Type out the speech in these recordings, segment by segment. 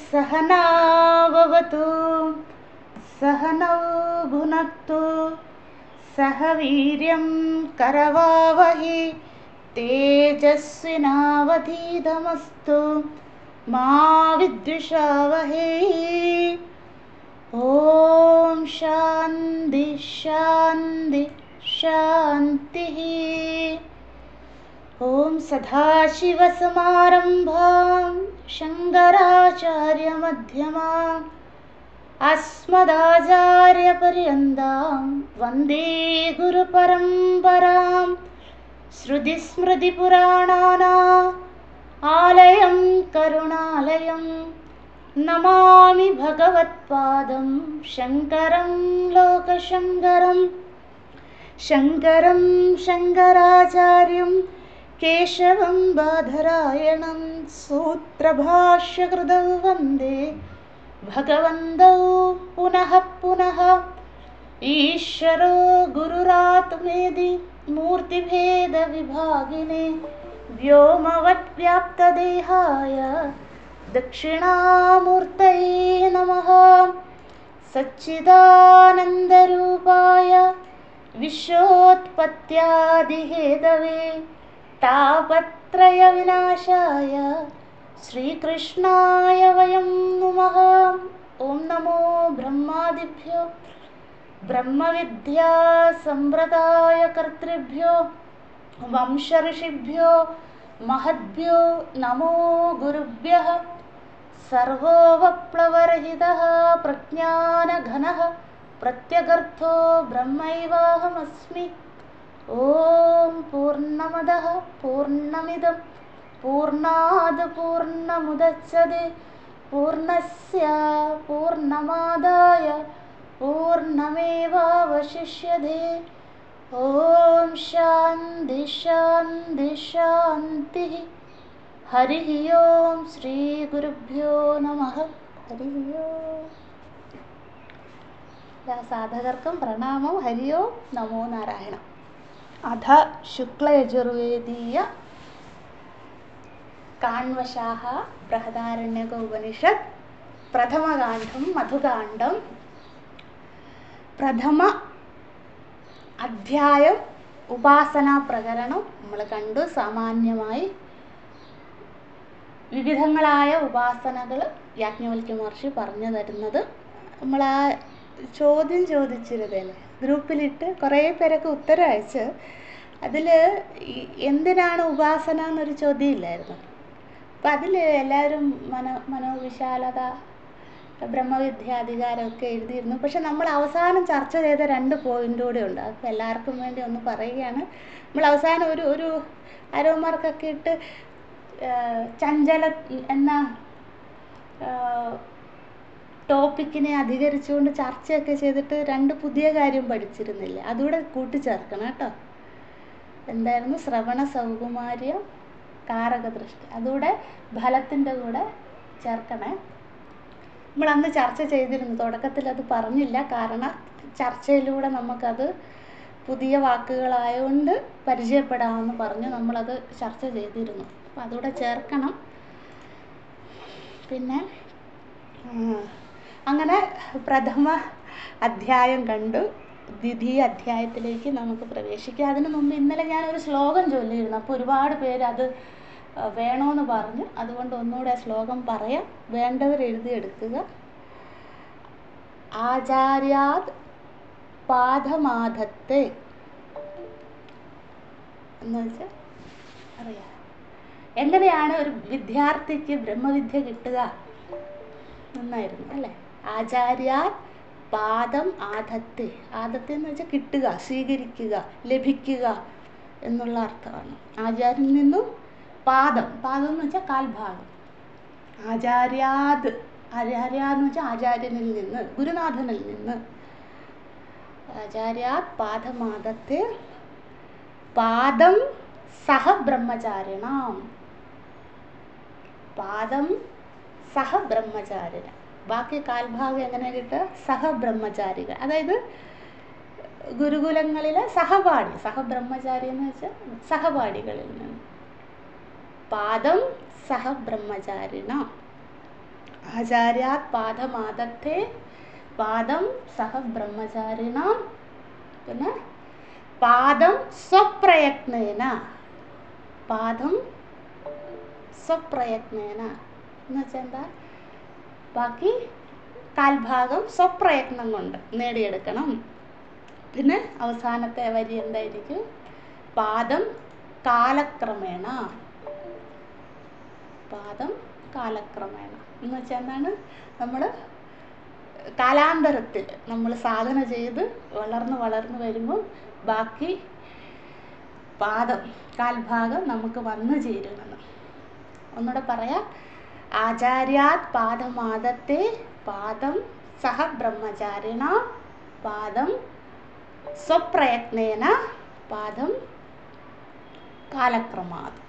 सहना भवतु सहनौ भुनक्तु सह वीर्यं करवावहै तेजस्विनावधीतमस्तु मा विद्विषावहै। ॐ शान्ति शान्ति शान्तिः। ॐ सदाशिवसमारम्भां शङ्कराचार्यमध्यमाम् अस्मदाचार्यपर्यन्तां वन्दे गुरुपरम्परां। श्रुतिस्मृतिपुराणानाम् आलयं करुणालयं नमामि भगवत्पादं शङ्करं लोकशङ्करं। शङ्करं शङ्कराचार्यं केशवं बादरायणं सूत्रभाष्यकृतौ वन्दे भगवन्तौ पुनः पुनः। ईश्वरो गुरुरात्मेति मूर्तिभेदविभागिने व्योमवद्व्याप्तदेहाय दक्षिणामूर्तये नमः। सच्चिदानन्दरूपाय विश्वोत्पत्त्यादिहेतवे तापत्रयविनाशाय श्रीकृष्णाय वयं नुमः। ॐ नमो ब्रह्मादिभ्यो ब्रह्मविद्या सम्प्रदायकर्तृभ्यो वंशऋषिभ्यो महद्भ्यो नमो गुरुभ्यः। सर्वोपप्लवरहितः प्रज्ञानघनः प्रत्यगर्थो ब्रह्मैवाहमस्मि। ॐ पूर्णमदः पूर्णमिदं पूर्णात् पूर्णमुदच्यते पूर्णस्य पूर्णमादाय पूर्णमेवावशिष्यते। ॐ शान्ति शान्ति शान्तिः। हरिः ओं श्रीगुरुभ्यो नमः। हरिः ओं। साधकर्कं प्रणामं। हरि ओं नमो नारायण। अथ शुक्लयजुर्वेदीय काण्वशाः बृहदारण्यक उपनिषत् प्रथमकाण्डं मधुकाण्डं प्रथम അധ്യായം ഉപാസനാ പ്രകരണം നമ്മൾ കണ്ടു. സാമാന്യമായി വിവിധങ്ങളായ ഉപാസനകൾ യാജ്ഞവൽക്യ മഹർഷി പറഞ്ഞു തരുന്നത്. നമ്മൾ ആ ചോദ്യം ചോദിച്ചിരുന്നല്ലേ, ഗ്രൂപ്പിലിട്ട് കുറേ പേരൊക്കെ ഉത്തരം അയച്ച് അതിൽ എന്തിനാണ് ഉപാസന എന്നൊരു ചോദ്യം ഇല്ലായിരുന്നു. അപ്പം അതിൽ എല്ലാവരും മനോവിശാലത ബ്രഹ്മവിദ്യാധികാരമൊക്കെ എഴുതിയിരുന്നു. പക്ഷെ നമ്മൾ അവസാനം ചർച്ച ചെയ്ത 2 പോയിൻ്റ് കൂടെ ഉണ്ട്. അപ്പോൾ എല്ലാവർക്കും വേണ്ടി ഒന്ന് പറയുകയാണ്. നമ്മൾ അവസാനം ഒരു അരോമാർക്കൊക്കെ ഇട്ട് ചഞ്ചല എന്ന ടോപ്പിക്കിനെ അധികരിച്ചുകൊണ്ട് ചർച്ചയൊക്കെ ചെയ്തിട്ട് 2 പുതിയ കാര്യം പഠിച്ചിരുന്നില്ലേ, അതുകൂടെ കൂട്ടിച്ചേർക്കണം കേട്ടോ. എന്തായിരുന്നു? ശ്രവണ സൗകുമാര്യം കാരകദൃഷ്ടി, അതുകൂടെ ഫലത്തിൻ്റെ കൂടെ ചേർക്കണേ. നമ്മൾ അന്ന് ചർച്ച ചെയ്തിരുന്നു. തുടക്കത്തിൽ അത് പറഞ്ഞില്ല, കാരണം ചർച്ചയിലൂടെ നമുക്കത് പുതിയ വാക്കുകളായതുകൊണ്ട് പരിചയപ്പെടാമെന്ന് പറഞ്ഞ് നമ്മളത് ചർച്ച ചെയ്തിരുന്നു. അപ്പം അതുകൂടെ ചേർക്കണം. പിന്നെ അങ്ങനെ പ്രഥമ അധ്യായം കണ്ടു. ദ്വിതീയ അധ്യായത്തിലേക്ക് നമുക്ക് പ്രവേശിക്കാം. അതിനു മുമ്പ് ഇന്നലെ ഞാനൊരു ശ്ലോകം ചൊല്ലിയിരുന്നു. അപ്പോൾ ഒരുപാട് പേര് അത് വേണമെന്ന് പറഞ്ഞു. അതുകൊണ്ട് ഒന്നുകൂടെ ആ ശ്ലോകം പറയാം. വേണ്ടവർ എഴുതിയെടുക്കുക. ആചാര്യാത് പാദമാധത്തെ എന്ന് വെച്ചാൽ അറിയാം, എങ്ങനെയാണ് ഒരു വിദ്യാർത്ഥിക്ക് ബ്രഹ്മവിദ്യ കിട്ടുക എന്നായിരുന്നു അല്ലേ. ആചാര്യാത് പാദം ആധത്തെ, ആധത്തെ എന്ന് വെച്ചാൽ കിട്ടുക, സ്വീകരിക്കുക, ലഭിക്കുക എന്നുള്ള അർത്ഥമാണ്. ആചാര്യനിൽ നിന്നും പാദം, പാദം എന്ന് വെച്ചാൽ കാൽഭാഗം. ആചാര്യാത്, ആചാര്യ എന്ന് വെച്ചാൽ ആചാര്യനിൽ നിന്ന്, ഗുരുനാഥനിൽ നിന്ന് ആചാര്യാത് പാദമാദത്തെ പാദം സഹ ബ്രഹ്മചാരിണാം. പാദം സഹ ബ്രഹ്മചാരിണ. ബാക്കി കാൽഭാഗം എങ്ങനെ കിട്ടുക? സഹ ബ്രഹ്മചാരികൾ, അതായത് ഗുരുകുലങ്ങളിലെ സഹപാഠി. സഹബ്രഹ്മചാരി എന്ന് വെച്ചാൽ സഹപാഠികളിൽ നിന്ന്. പാദം സഹ ബ്രഹ്മചാരിണ. ആചാര്യാത് പാദമാദത്തെ പാദം സഹ ബ്രഹ്മചാരിണ. പിന്നെ പാദം സ്വപ്രയത്നേന. പാദം സ്വപ്രയത്നേന എന്ന് വെച്ചാൽ എന്താ? ബാക്കി കാൽഭാഗം സ്വപ്രയത്നം കൊണ്ട് നേടിയെടുക്കണം. പിന്നെ അവസാനത്തെ വരി എന്തായിരിക്കും? പാദം കാലക്രമേണ. പാദം കാലക്രമേണ എന്ന് വെച്ചാൽ എന്താണ്? നമ്മൾ കാലാന്തരത്തിൽ നമ്മൾ സാധന ചെയ്ത് വളർന്ന് വരുമ്പോൾ ബാക്കി പാദം കാൽഭാഗം നമുക്ക് വന്നു ചേരുമെന്ന്. ഒന്നുകൂടെ പറയാം. ആചാര്യാത് പാദമാദത്തെ പാദം സഹ ബ്രഹ്മചാരിണ. പാദം സ്വപ്രയത്നേന. പാദം കാലക്രമാത്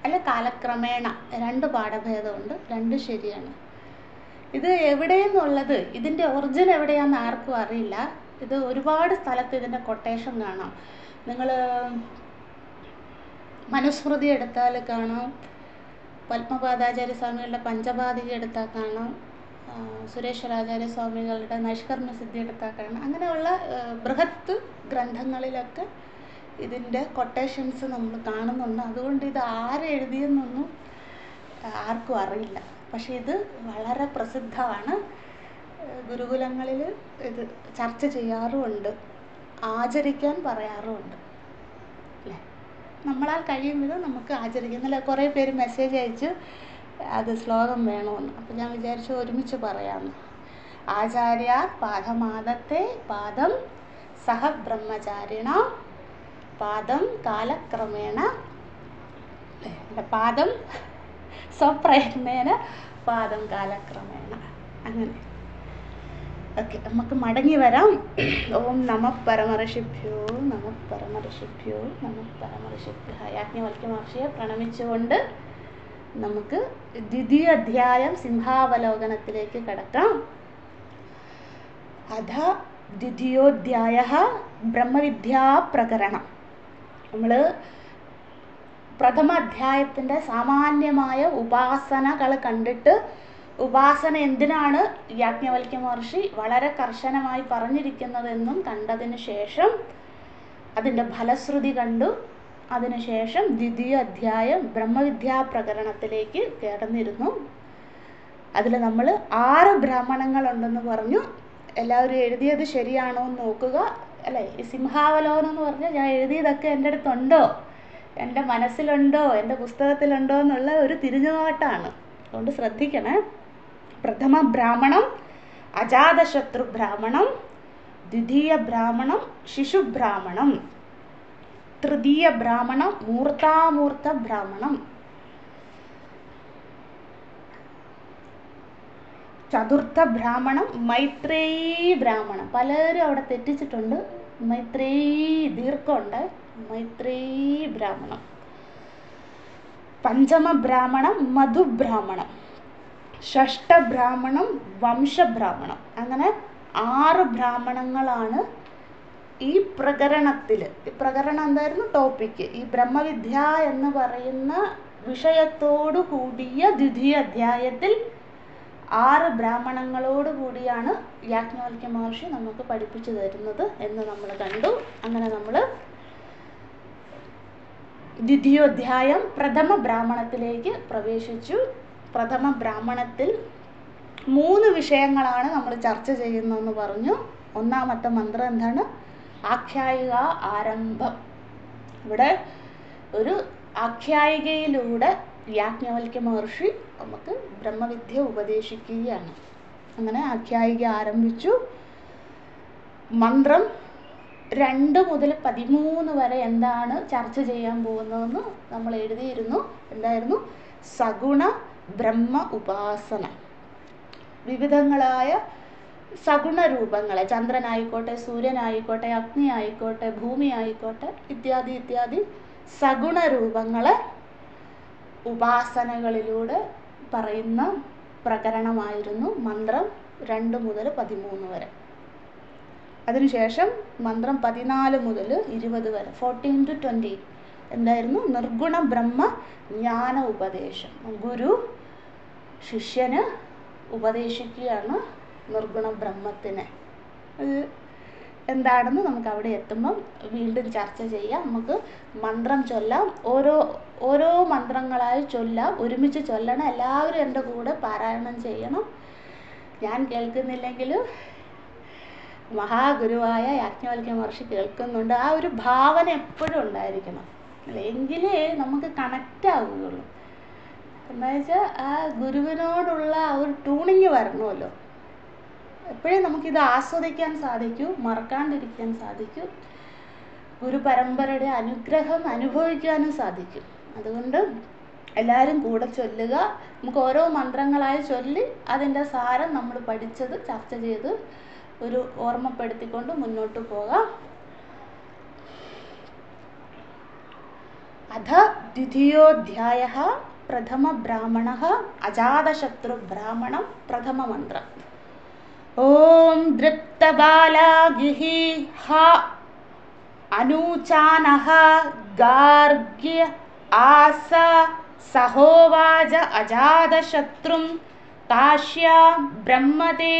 അല്ല കാലക്രമേണ. 2 പാഠഭേദമുണ്ട്, 2 ശരിയാണ്. ഇത് എവിടെയെന്നുള്ളത്, ഇതിൻ്റെ ഒറിജിൻ എവിടെയാണെന്ന് ആർക്കും അറിയില്ല. ഇത് ഒരുപാട് സ്ഥലത്ത് ഇതിൻ്റെ കൊട്ടേഷൻ കാണാം. നിങ്ങൾ മനുസ്മൃതി എടുത്താൽ കാണാം, പത്മപാദാചാര്യ സ്വാമികളുടെ പഞ്ചപാദിക എടുത്താൽ കാണാം, സുരേശ്വരാചാര്യ സ്വാമികളുടെ നൈഷ്കർമ്മ സിദ്ധി എടുത്താൽ കാണാം. അങ്ങനെയുള്ള ബൃഹത്ത് ഗ്രന്ഥങ്ങളിലൊക്കെ ഇതിൻ്റെ കൊട്ടേഷൻസ് നമ്മൾ കാണുന്നുണ്ട്. അതുകൊണ്ട് ഇത് ആരെഴുതിയെന്നൊന്നും ആർക്കും അറിയില്ല. പക്ഷേ ഇത് വളരെ പ്രസിദ്ധമാണ്. ഗുരുകുലങ്ങളിൽ ഇത് ചർച്ച ചെയ്യാറുമുണ്ട്, ആചരിക്കാൻ പറയാറുമുണ്ട് അല്ലേ. നമ്മളാൽ കഴിയും വിധം നമുക്ക് ആചരിക്കാം. ഇന്നലെ കുറേ പേര് മെസ്സേജ് അയച്ച് അത് ശ്ലോകം വേണമെന്ന്. അപ്പം ഞാൻ വിചാരിച്ചു ഒരുമിച്ച് പറയാമെന്ന്. ആചാര്യാത് പാദമാദത്തെ പാദം സഹ ബ്രഹ്മചാരിണ. പാദം കാലക്രമേണ. പാദം സ്വപ്രയത്നേന. പാദം കാലക്രമേണ. അങ്ങനെ. ഓക്കെ, നമുക്ക് മടങ്ങി വരാം. ഓം നമഃ പരമർഷിഭ്യോ നമഃ പരമർഷിഭ്യോ നമഃ പരമർഷിഭ്യ. യാജ്ഞവൽക്യ മഹർഷിയെ പ്രണമിച്ചുകൊണ്ട് നമുക്ക് ദ്വിതീയ അധ്യായം സിംഹാവലോകനത്തിലേക്ക് കടക്കാം. അധ ദ്വിതീയോധ്യായഃ ബ്രഹ്മവിദ്യാപ്രകരണം. നമ്മൾ പ്രഥമ അധ്യായത്തിൻ്റെ സാമാന്യമായ ഉപാസനകൾ കണ്ടിട്ട്, ഉപാസന എന്തിനാണ് യാജ്ഞവൽക്യ മഹർഷി വളരെ കർശനമായി പറഞ്ഞിരിക്കുന്നതെന്നും കണ്ടതിന് ശേഷം അതിൻ്റെ ഫലശ്രുതി കണ്ടു. അതിനുശേഷം ദ്വിതീയ അധ്യായം ബ്രഹ്മവിദ്യാപ്രകരണത്തിലേക്ക് കടന്നിരുന്നു. അതിൽ നമ്മൾ 6 ബ്രാഹ്മണങ്ങളുണ്ടെന്ന് പറഞ്ഞു. എല്ലാവരും എഴുതിയത് ശരിയാണോ എന്ന് നോക്കുക അല്ലേ. ഈ സിംഹാവലോകനം എന്ന് പറഞ്ഞാൽ ഞാൻ എഴുതിയതൊക്കെ എൻ്റെ അടുത്തുണ്ടോ, എൻ്റെ മനസ്സിലുണ്ടോ, എൻ്റെ പുസ്തകത്തിലുണ്ടോ എന്നുള്ള ഒരു തിരിഞ്ഞുനോട്ടാണ്. അതുകൊണ്ട് ശ്രദ്ധിക്കണേ. പ്രഥമ ബ്രാഹ്മണം അജാതശത്രു ബ്രാഹ്മണം, ദ്വിതീയ ബ്രാഹ്മണം ശിശുബ്രാഹ്മണം, തൃതീയ ബ്രാഹ്മണം മൂർത്താമൂർത്ത ബ്രാഹ്മണം, ചതുർത്ഥ ബ്രാഹ്മണം മൈത്രേയി ബ്രാഹ്മണം. പലരും അവിടെ തെറ്റിച്ചിട്ടുണ്ട്. മൈത്രേയി ദീർഘമുണ്ട്. മൈത്രേയി ബ്രാഹ്മണം. പഞ്ചമ ബ്രാഹ്മണം മധുബ്രാഹ്മണം, ഷഷ്ട ബ്രാഹ്മണം വംശബ്രാഹ്മണം. അങ്ങനെ 6 ബ്രാഹ്മണങ്ങളാണ് ഈ പ്രകരണത്തിൽ. ഈ പ്രകരണം എന്തായിരുന്നു? ടോപ്പിക്ക്. ഈ ബ്രഹ്മവിദ്യ എന്ന് പറയുന്ന വിഷയത്തോടു കൂടിയ ദ്വിതീയ അധ്യായത്തിൽ 6 ബ്രാഹ്മണങ്ങളോട് കൂടിയാണ് യാജ്ഞവൽക്യ മഹർഷി നമുക്ക് പഠിപ്പിച്ചു തരുന്നത് എന്ന് നമ്മൾ കണ്ടു. അങ്ങനെ നമ്മൾ ദ്വിതീയോധ്യായം പ്രഥമ ബ്രാഹ്മണത്തിലേക്ക് പ്രവേശിച്ചു. പ്രഥമ ബ്രാഹ്മണത്തിൽ 3 വിഷയങ്ങളാണ് നമ്മൾ ചർച്ച ചെയ്യുന്നതെന്ന് പറഞ്ഞു. ഒന്നാമത്തെ മന്ത്രം എന്താണ്? ആഖ്യായിക ആരംഭം. ഇവിടെ ഒരു ആഖ്യായികയിലൂടെ യാജ്ഞവൽക്യ മഹർഷി നമുക്ക് ബ്രഹ്മവിദ്യ ഉപദേശിക്കുകയാണ്. അങ്ങനെ ആഖ്യായിക ആരംഭിച്ചു. മന്ത്രം 2 മുതൽ 13 വരെ എന്താണ് ചർച്ച ചെയ്യാൻ പോകുന്നതെന്ന് നമ്മൾ എഴുതിയിരുന്നു. എന്തായിരുന്നു? സഗുണ ബ്രഹ്മ ഉപാസന. വിവിധങ്ങളായ സഗുണ രൂപങ്ങളെ, ചന്ദ്രനായിക്കോട്ടെ, സൂര്യനായിക്കോട്ടെ, അഗ്നി ആയിക്കോട്ടെ, ഭൂമി ആയിക്കോട്ടെ, ഇത്യാദി ഇത്യാദി സഗുണ രൂപങ്ങളെ ഉപാസനകളിലൂടെ പറയുന്ന പ്രകരണമായിരുന്നു മന്ത്രം 2 മുതൽ 13 വരെ. അതിനുശേഷം മന്ത്രം 14 മുതൽ 20 വരെ, 14 to 20 എന്തായിരുന്നു? നിർഗുണ ബ്രഹ്മ ജ്ഞാന ഉപദേശം. ഗുരു ശിഷ്യന് ഉപദേശിക്കുകയാണ് നിർഗുണ ബ്രഹ്മത്തിനെ. അത് എന്താണെന്ന് നമുക്ക് അവിടെ എത്തുമ്പം വീണ്ടും ചർച്ച ചെയ്യാം. നമുക്ക് മന്ത്രം ചൊല്ലാം, ഓരോ മന്ത്രങ്ങളായി ചൊല്ലാം, ഒരുമിച്ച് ചൊല്ലണം. എല്ലാവരും എൻ്റെ കൂടെ പാരായണം ചെയ്യണം. ഞാൻ കേൾക്കുന്നില്ലെങ്കിൽ മഹാഗുരുവായ യാജ്ഞവൽക്യ മഹർഷി കേൾക്കുന്നുണ്ട്. ആ ഒരു ഭാവന എപ്പോഴും ഉണ്ടായിരിക്കണം, അല്ലേ? എങ്കിലേ നമുക്ക് കണക്റ്റ് ആവുകയുള്ളൂ. എന്താ വെച്ചാൽ ആ ഗുരുവിനോടുള്ള ആ ഒരു ട്യൂണിങ് വരണമല്ലോ. എപ്പോഴേ നമുക്കിത് ആസ്വദിക്കാൻ സാധിക്കൂ, മറക്കാണ്ടിരിക്കാൻ സാധിക്കൂ, ഗുരുപരമ്പരയുടെ അനുഗ്രഹം അനുഭവിക്കാനും സാധിക്കും. അതുകൊണ്ട് എല്ലാവരും കൂടെ ചൊല്ലുക. നമുക്ക് ഓരോ മന്ത്രങ്ങളായി ചൊല്ലി അതിൻ്റെ സാരം നമ്മൾ പഠിച്ചത് ചർച്ച ചെയ്ത് ഒരു ഓർമ്മപ്പെടുത്തിക്കൊണ്ട് മുന്നോട്ട് പോകാം. അധ ദ്വിതീയോധ്യായഃ പ്രഥമ ബ്രാഹ്മണഃ അജാതശത്രു ബ്രാഹ്മണം പ്രഥമ മന്ത്രം. ഓം ദൃപ്തബാലാഗിഃ ഹ അനൂചാനഃ ഗാർഗ്യ ആസ സഹോവാച അജാതശത്രും കാശ്യാ ബ്രഹ്മതേ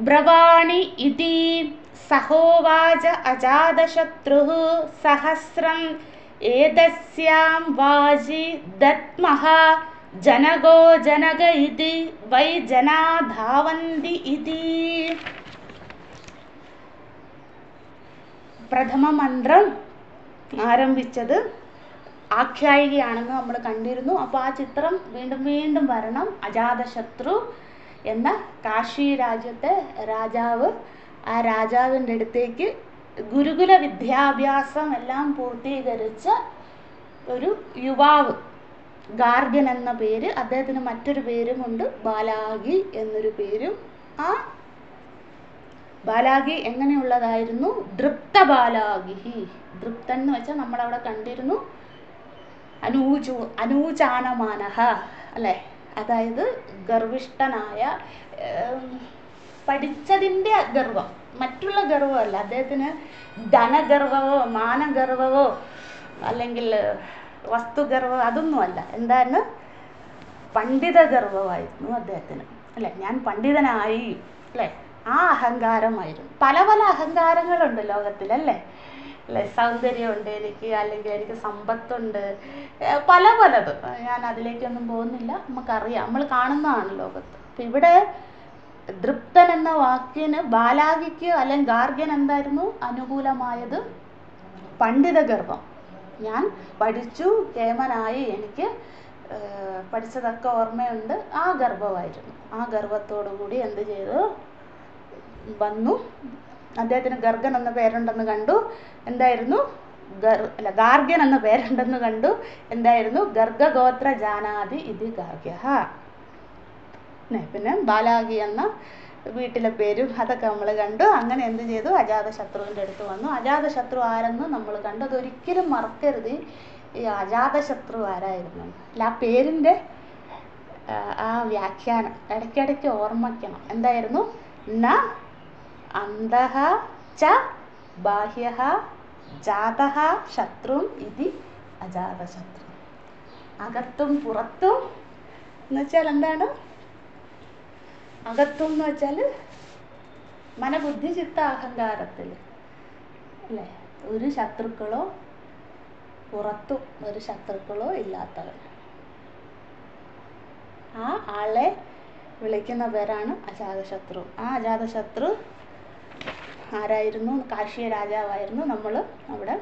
ബ്രവാണി ഇതി. സഹോവാച അജാതശത്രുഃ സഹസ്രം ഏതസ്യാം വാചി ദത്മഃ ജനകോ ജനക ഇതി വൈ ജനാ ധാവന്തി ഇതി. പ്രഥമ മന്ത്രം ആരംഭിച്ചത് ആഖ്യായികയാണെന്ന് നമ്മൾ കണ്ടിരുന്നു. അപ്പോൾ ആ ചിത്രം വീണ്ടും വീണ്ടും വരണം. അജാതശത്രു എന്ന കാശി രാജ്യത്തെ രാജാവ്, ആ രാജാവിൻ്റെ അടുത്തേക്ക് ഗുരുകുല വിദ്യാഭ്യാസം എല്ലാം പൂർത്തീകരിച്ച ഒരു യുവാവ്, ഗാർഗ്യൻ എന്ന പേര്, അദ്ദേഹത്തിന് മറ്റൊരു പേരുമുണ്ട്, ബാലാഗി എന്നൊരു പേരും. ആ ബാലാഗി എങ്ങനെയുള്ളതായിരുന്നു? ദൃപ്ത ബാലാഗി. ദൃപ്തൻ എന്ന് വെച്ചാൽ നമ്മളവിടെ കണ്ടിരുന്നു അനൂചാനമാനഃ, അല്ലേ? അതായത് ഗർവിഷ്ഠനായ, പഠിച്ചതിൻ്റെ ഗർവം, മറ്റുള്ള ഗർവമല്ല. അദ്ദേഹത്തിന് ധനഗർവമോ മാനഗർവമോ അല്ലെങ്കിൽ വസ്തുഗർവം അതൊന്നുമല്ല. എന്താണ്? പണ്ഡിത ഗർവമായിരുന്നു അദ്ദേഹത്തിന്, അല്ലേ? ഞാൻ പണ്ഡിതനായി, അല്ലേ? ആ അഹങ്കാരമായിരുന്നു. പല പല അഹങ്കാരങ്ങളുണ്ട് ലോകത്തിൽ, അല്ലേ? സൗന്ദര്യമുണ്ട് എനിക്ക്, അല്ലെങ്കിൽ എനിക്ക് സമ്പത്തുണ്ട്, പലത്. ഞാൻ അതിലേക്കൊന്നും പോകുന്നില്ല. നമുക്കറിയാം, നമ്മൾ കാണുന്നതാണ് ലോകത്ത്. അപ്പം ഇവിടെ ദൃപ്തൻ എന്ന വാക്കിന് ബാലാഗിക്ക് അല്ലെങ്കിൽ ഗാർഗ്യൻ എന്തായിരുന്നു അനുകൂലമായത്? പണ്ഡിത ഗർവം. ഞാൻ പഠിച്ചു, കേമനായി, എനിക്ക് പഠിച്ചതൊക്കെ ഓർമ്മയുണ്ട്, ആ ഗർവമായിരുന്നു. ആ ഗർവത്തോടു കൂടി എന്ത് ചെയ്തു? വന്നു. അദ്ദേഹത്തിന് ഗർഗൻ എന്ന പേരുണ്ടെന്ന് കണ്ടു. എന്തായിരുന്നു? ഗാർഗ്യൻ എന്ന പേരുണ്ടെന്ന് കണ്ടു. എന്തായിരുന്നു? ഗർഗഗോത്ര ജാനാതി ഇതി ഗാർഗ്യഃ. പിന്നെ ബാലാഗി എന്ന വീട്ടിലെ പേരും അതൊക്കെ നമ്മൾ കണ്ടു. അങ്ങനെ എന്ത് ചെയ്തു? അജാതശത്രുവിൻ്റെ അടുത്ത് വന്നു. അജാതശത്രു ആരെന്ന് നമ്മൾ കണ്ടു. അതൊരിക്കലും മറക്കരുത്, ഈ അജാതശത്രു ആരായിരുന്നു. അല്ല, ആ പേരിൻ്റെ ആ വ്യാഖ്യാനം ഇടയ്ക്കിടയ്ക്ക് ഓർമ്മിക്കണം. എന്തായിരുന്നു? ന അന്തഃ ച ബാഹ്യഃ ജാതഃ ശത്രും ഇതി അജാതശത്രു. അകത്തും പുറത്തും എന്ന് വെച്ചാൽ എന്താണ്? അകത്തും എന്ന് വെച്ചാൽ മനബുദ്ധി ചിത്ത അഹങ്കാരത്തിൽ, അല്ലേ? ഒരു ശത്രുക്കളോ പുറത്തും ഒരു ശത്രുക്കളോ ഇല്ലാത്തവൻ. ആ ആളെ വിളിക്കുന്ന പേരാണ് അജാതശത്രു. ആ അജാതശത്രു ആരായിരുന്നു? കാശിയ രാജാവായിരുന്നു. നമ്മൾ അവിടെ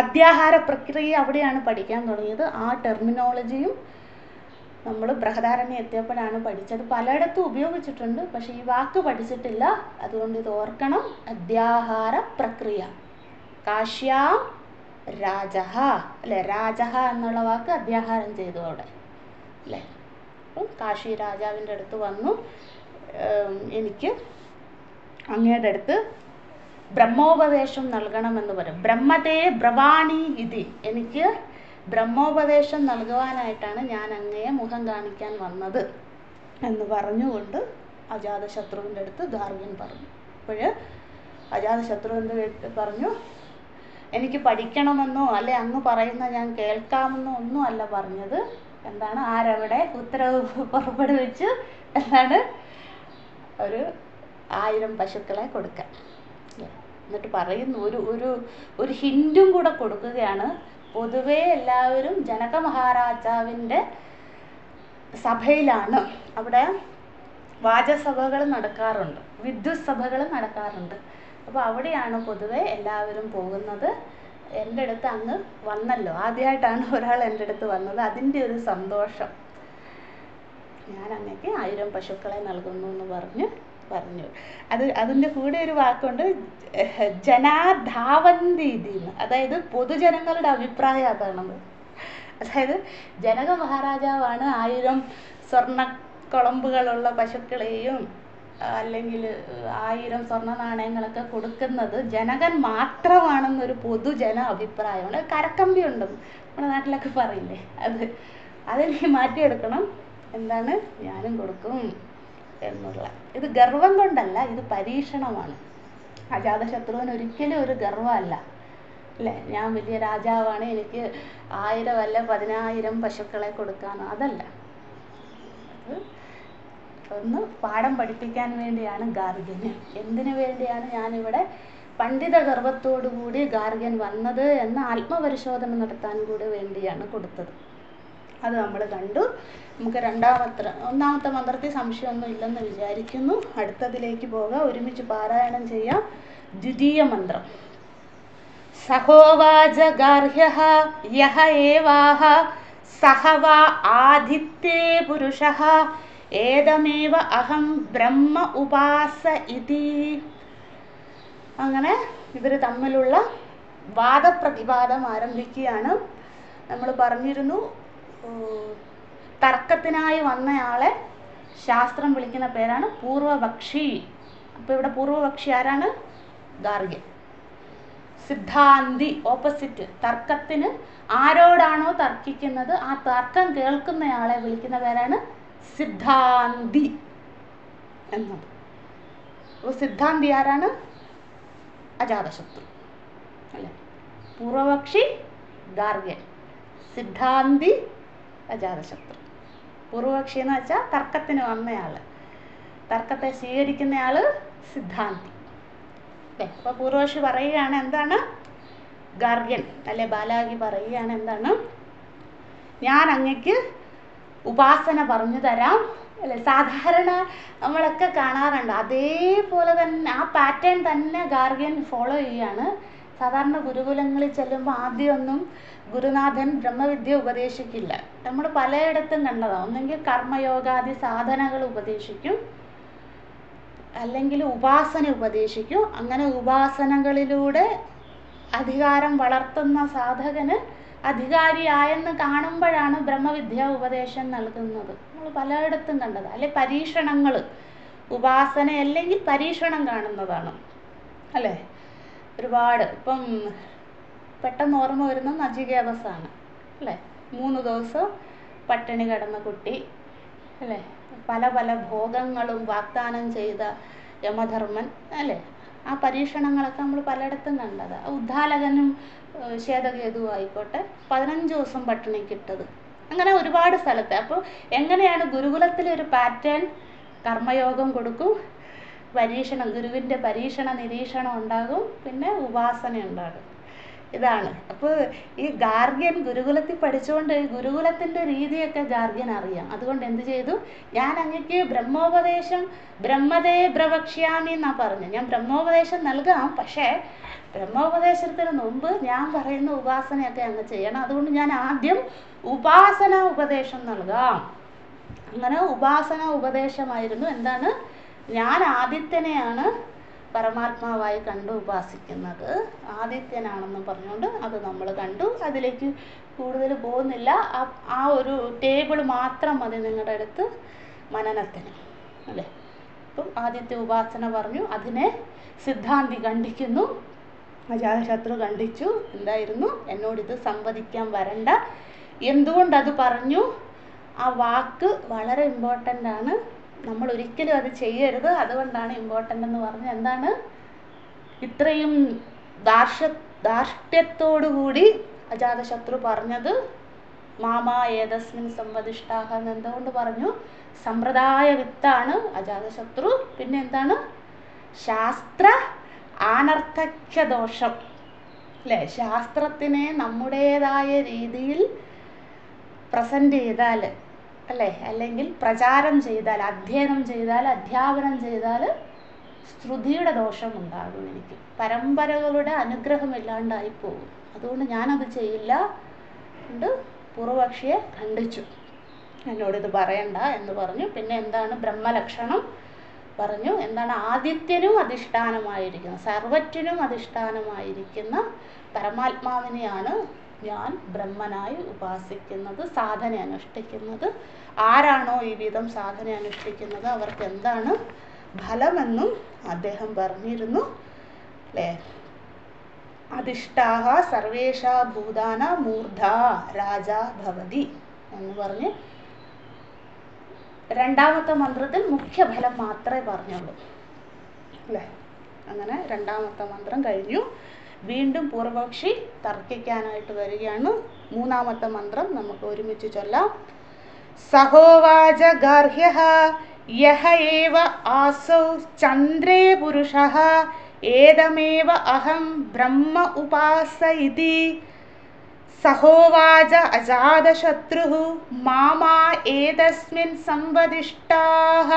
അധ്യാഹാര പ്രക്രിയ അവിടെയാണ് പഠിക്കാൻ തുടങ്ങിയത്. ആ ടെർമിനോളജിയും നമ്മൾ ബൃഹദാരണ്യം എത്തിയപ്പോഴാണ് പഠിച്ചത്. പലയിടത്തും ഉപയോഗിച്ചിട്ടുണ്ട്, പക്ഷെ ഈ വാക്ക് പഠിച്ചിട്ടില്ല. അതുകൊണ്ട് ഇത് ഓർക്കണം. അധ്യാഹാര പ്രക്രിയ. കാശ്യാം രാജഃ, അല്ലെ? രാജഃ എന്നുള്ള വാക്ക് അധ്യാഹാരം ചെയ്തു അവിടെ, അല്ലേ? അപ്പം കാശി രാജാവിൻ്റെ അടുത്ത് വന്നു, എനിക്ക് അങ്ങയുടെ അടുത്ത് ബ്രഹ്മോപദേശം നൽകണമെന്ന് പറയും. ബ്രഹ്മതേ ബ്രവാണി ഇതി, എനിക്ക് ബ്രഹ്മോപദേശം നൽകുവാനായിട്ടാണ് ഞാൻ അങ്ങയെ മുഖം കാണിക്കാൻ വന്നത് എന്ന് പറഞ്ഞുകൊണ്ട് അജാതശത്രുവിൻ്റെ അടുത്ത് ഗാർഗ്യൻ പറഞ്ഞു. അപ്പോൾ അജാതശത്രുവിൻ്റെ അടുത്ത് പറഞ്ഞു, എനിക്ക് പഠിക്കണമെന്നോ അല്ലെ അങ്ങ് പറയുന്ന ഞാൻ കേൾക്കാമെന്നോ ഒന്നും അല്ല പറഞ്ഞത്. എന്താണ്, ആരവിടെ ഉത്തരവ് പുറപ്പെടുവിച്ച് എന്താണ്, ഒരു 1000 പശുക്കളെ കൊടുക്കാൻ. എന്നിട്ട് പറയുന്നു, ഒരു ഹിൻഡും കൂടെ കൊടുക്കുകയാണ്. പൊതുവേ എല്ലാവരും ജനക മഹാരാജാവിൻ്റെ സഭയിലാണ്, അവിടെ വാചസഭകൾ നടക്കാറുണ്ട്, വിദ്വത് സഭകൾ നടക്കാറുണ്ട്. അപ്പോൾ അവിടെയാണ് പൊതുവെ എല്ലാവരും പോകുന്നത്. എൻ്റെ അടുത്ത് അങ്ങ് വന്നല്ലോ, ആദ്യമായിട്ടാണ് ഒരാൾ എൻ്റെ അടുത്ത് വന്നത്, അതിൻ്റെ ഒരു സന്തോഷം, ഞാൻ അങ്ങക്ക് 1000 പശുക്കളെ നൽകുന്നു എന്ന് പറഞ്ഞു. അതിൻ്റെ കൂടെ ഒരു വാക്കുണ്ട്, ജനാധാവന്തീതിന്ന്, അതായത് പൊതുജനങ്ങളുടെ അഭിപ്രായം അതാണത്. അതായത് ജനക മഹാരാജാവാണ് 1000 സ്വർണ്ണക്കുളമ്പുകളുള്ള പശുക്കളെയും അല്ലെങ്കിൽ 1000 സ്വർണ്ണ നാണയങ്ങളൊക്കെ കൊടുക്കുന്നത് ജനകൻ മാത്രമാണെന്നൊരു പൊതുജന അഭിപ്രായമാണ്. കരക്കമ്പി ഉണ്ട് നമ്മുടെ നാട്ടിലൊക്കെ പറയില്ലേ, അതെനിക്ക് മാറ്റിയെടുക്കണം, എന്താണ്, ഞാനും കൊടുക്കും എന്നുള്ള. ഇത് ഗർവം കൊണ്ടല്ല, ഇത് പരീക്ഷണമാണ്. അജാതശത്രുവിന് ഒരിക്കലും ഒരു ഗർവമല്ല, അല്ലേ, ഞാൻ വലിയ രാജാവാണ്, എനിക്ക് 1000 അല്ല 10000 പശുക്കളെ കൊടുക്കാനോ, അതല്ല. അത് ഒന്ന് പാഠം പഠിപ്പിക്കാൻ വേണ്ടിയാണ് ഗാർഗ്യന്. എന്തിനു വേണ്ടിയാണ് ഞാനിവിടെ പണ്ഡിത ഗർവത്തോടുകൂടി ഗാർഗ്യൻ വന്നത് എന്ന ആത്മപരിശോധന നടത്താൻ കൂടി വേണ്ടിയാണ് കൊടുത്തത്. അത് നമ്മൾ കണ്ടു. നമുക്ക് ഒന്നാമത്തെ മന്ത്രത്തിൽ സംശയമൊന്നും ഇല്ലെന്ന് വിചാരിക്കുന്നു. അടുത്തതിലേക്ക് പോകാം, ഒരുമിച്ച് പാരായണം ചെയ്യാം. ദ്വിതീയ മന്ത്രം. സഹോവാച ഗാർഹ്യഃ യഹ ഏവാഹ സഹ വാ ആദിത്യേ പുരുഷഃ ഏതമേവ അഹം ബ്രഹ്മ ഉപാസ ഇതി. അങ്ങനെ ഇവർ തമ്മിലുള്ള വാദപ്രതിവാദം ആരംഭിക്കുകയാണ്. നമ്മൾ പറഞ്ഞിരുന്നു, തർക്കത്തിനായി വന്നയാളെ ശാസ്ത്രം വിളിക്കുന്ന പേരാണ് പൂർവപക്ഷി. അപ്പോൾ ഇവിടെ പൂർവപക്ഷി ആരാണ്? ഗാർഗ്യൻ. സിദ്ധാന്തി, ഓപ്പോസിറ്റ്. തർക്കത്തിന് ആരോടാണോ തർക്കിക്കുന്നത് ആ തർക്കം കേൾക്കുന്നയാളെ വിളിക്കുന്ന പേരാണ് സിദ്ധാന്തി എന്നത്. അപ്പോൾ സിദ്ധാന്തി ആരാണ്? അജാതശത്രു അല്ലേ. പൂർവപക്ഷി ഗാർഗ്യൻ, സിദ്ധാന്തി അജാതശത്രു. പൂർവപക്ഷി എന്ന് വെച്ചാൽ തർക്കത്തിന് വന്നയാൾ, തർക്കത്തെ സ്വീകരിക്കുന്നയാൾ സിദ്ധാന്തി. അപ്പോൾ പൂർവപക്ഷി പറയുകയാണ് എന്താണ്? ഗാർഗ്യൻ അല്ലെ ബാലാകി പറയുകയാണ് എന്താണ്? ഞാൻ അങ്ങക്ക് ഉപാസന പറഞ്ഞു തരാം അല്ലെ. സാധാരണ നമ്മളൊക്കെ കാണാറുണ്ട്, അതേപോലെ തന്നെ ആ പാറ്റേൺ തന്നെ ഗാർഗ്യൻ ഫോളോ ചെയ്യുകയാണ്. സാധാരണ ഗുരുകുലങ്ങളിൽ ചെല്ലുമ്പോൾ ആദ്യമൊന്നും ഗുരുനാഥൻ ബ്രഹ്മവിദ്യ ഉപദേശിക്കില്ല. നമ്മൾ പലയിടത്തും കണ്ടതാണ്. ഒന്നെങ്കിൽ കർമ്മയോഗാദി സാധനകൾ ഉപദേശിക്കും, അല്ലെങ്കിൽ ഉപാസന ഉപദേശിക്കും. അങ്ങനെ ഉപാസനകളിലൂടെ അധികാരം വളർത്തുന്ന സാധകന് അധികാരിയായെന്ന് കാണുമ്പോഴാണ് ബ്രഹ്മവിദ്യ ഉപദേശം നൽകുന്നത്. നമ്മൾ പലയിടത്തും കണ്ടത്. അല്ലെ പരീക്ഷണങ്ങൾ, ഉപാസന അല്ലെങ്കിൽ പരീക്ഷണം കാണുന്നതാണ് അല്ലേ. ഒരുപാട് ഇപ്പം പെട്ടെന്ന് ഓർമ്മ വരുന്ന നചികേതസാണ് അല്ലേ. 3 ദിവസം പട്ടിണി കിടന്ന കുട്ടി അല്ലേ. പല പല ഭോഗങ്ങളും വാഗ്ദാനം ചെയ്ത യമധർമ്മൻ അല്ലേ. ആ പരീക്ഷണങ്ങളൊക്കെ നമ്മൾ പലയിടത്തും കണ്ടത്. ഉദ്ദാലകനും ശ്വേതകേതു ആയിക്കോട്ടെ 15 ദിവസം പട്ടിണിക്കിട്ടത്, അങ്ങനെ ഒരുപാട് സ്ഥലത്ത്. അപ്പോൾ എങ്ങനെയാണ് ഗുരുകുലത്തിലൊരു പാറ്റേൺ? കർമ്മയോഗം കൊടുക്കും, പരീക്ഷണം, ഗുരുവിൻ്റെ പരീക്ഷണ നിരീക്ഷണം ഉണ്ടാകും, പിന്നെ ഉപാസന ഉണ്ടാകും. ഇതാണ്. അപ്പോൾ ഈ ഗാർഗ്യൻ ഗുരുകുലത്തിൽ പഠിച്ചുകൊണ്ട് ഗുരുകുലത്തിൻ്റെ രീതിയൊക്കെ ഗാർഗ്യൻ അറിയാം. അതുകൊണ്ട് എന്ത് ചെയ്തു? ഞാൻ അങ്ങക്ക് ബ്രഹ്മോപദേശം ബ്രഹ്മതേ പ്രവക്ഷ്യാമി എന്നാ പറഞ്ഞു. ഞാൻ ബ്രഹ്മോപദേശം നൽകാം, പക്ഷേ ബ്രഹ്മോപദേശത്തിന് മുമ്പ് ഞാൻ പറയുന്ന ഉപാസനയൊക്കെ അങ്ങ് ചെയ്യണം. അതുകൊണ്ട് ഞാൻ ആദ്യം ഉപാസന ഉപദേശം നൽകാം. അങ്ങനെ ഉപാസന ഉപദേശമായിരുന്നു. എന്താണ്? ഞാൻ ആദിത്യനെയാണ് പരമാത്മാവായി കണ്ടു ഉപാസിക്കുന്നത് ആദിത്യനാണെന്ന് പറഞ്ഞുകൊണ്ട് അത് നമ്മൾ കണ്ടു. അതിലേക്ക് കൂടുതൽ പോകുന്നില്ല. ആ ഒരു ടേബിൾ മാത്രം മതി നിങ്ങളുടെ അടുത്ത് മനനത്തിന്, അല്ലേ? അപ്പം ആദിത്യ ഉപാസന പറഞ്ഞു. അതിനെ സിദ്ധാന്തി ഖണ്ഡിക്കുന്നു, അജാതശത്രു ഖണ്ഡിച്ചു. എന്തായിരുന്നു? എന്നോടിത് സംവദിക്കാൻ വരണ്ട. എന്തുകൊണ്ടത് പറഞ്ഞു? ആ വാക്ക് വളരെ ഇമ്പോർട്ടൻ്റ് ആണ്. നമ്മൾ ഒരിക്കലും അത് ചെയ്യരുത്. അതുകൊണ്ടാണ് ഇമ്പോർട്ടൻ്റ് എന്ന് പറഞ്ഞത്. എന്താണ്? ഇത്രയും ധാർഷ്ട്യത്തോടുകൂടി അജാതശത്രു പറഞ്ഞത് മാമാ ഏതസ്മിൻ സംവദിഷ്ടാഹ എന്ന് എന്തുകൊണ്ട് പറഞ്ഞു? സമ്പ്രദായ വിത്താണ് അജാതശത്രു. പിന്നെ എന്താണ്? ശാസ്ത്ര ആനർത്ഥക്യ ദോഷം, അല്ലേ? ശാസ്ത്രത്തിനെ നമ്മുടേതായ രീതിയിൽ പ്രസൻറ്റ് ചെയ്താൽ, അല്ലേ, അല്ലെങ്കിൽ പ്രചാരം ചെയ്താൽ, അധ്യയനം ചെയ്താൽ, അധ്യാപനം ചെയ്താൽ ശ്രുതിയുടെ ദോഷം ഉണ്ടാകും. എനിക്ക് പരമ്പരകളുടെ അനുഗ്രഹം ഇല്ലാണ്ടായി പോകും. അതുകൊണ്ട് ഞാനത് ചെയ്യില്ല കൊണ്ട് പൂർവപക്ഷിയെ ഖണ്ഡിച്ചു. എന്നോടിത് പറയണ്ട എന്ന് പറഞ്ഞു. പിന്നെ എന്താണ്? ബ്രഹ്മലക്ഷണം പറഞ്ഞു. എന്താണ്? ആദിത്യനും അധിഷ്ഠാനമായിരിക്കുന്ന, സർവറ്റിനും അധിഷ്ഠാനമായിരിക്കുന്ന പരമാത്മാവിനെയാണ് ഞാൻ ബ്രഹ്മനായി ഉപാസിക്കുന്നത്, സാധന അനുഷ്ഠിക്കുന്നത്. ആരാണോ ഈ വിധം സാധന അനുഷ്ഠിക്കുന്നത് അവർക്ക് എന്താണ് ഫലമെന്നും അദ്ദേഹം പറഞ്ഞിരുന്നു, അല്ലേ? അധിഷ്ഠാഹ സർവേഷാ ഭൂതാന മൂർധ രാജാ ഭവതി എന്ന് പറഞ്ഞ് രണ്ടാമത്തെ മന്ത്രത്തിൽ മുഖ്യഫലം മാത്രമേ പറഞ്ഞുള്ളൂ, അല്ലേ? അങ്ങനെ രണ്ടാമത്തെ മന്ത്രം കഴിഞ്ഞു. വീണ്ടും പൂർവപക്ഷി തർക്കിക്കാനായിട്ട് വരികയാണ്. മൂന്നാമത്തെ മന്ത്രം നമുക്ക് ഒരുമിച്ച് ചൊല്ലാം. സഹോവാച ഗാർഹ്യഃ യഹ ഏവ ആസൗ ചന്ദ്രേ പുരുഷഃ ഏതമേവ അഹം ബ്രഹ്മ ഉപാസ ഇതി. സഹോവാച അജാതശത്രുഃ മാമാ ഏതസ്മിൻ സംവദിഷ്ടാഃ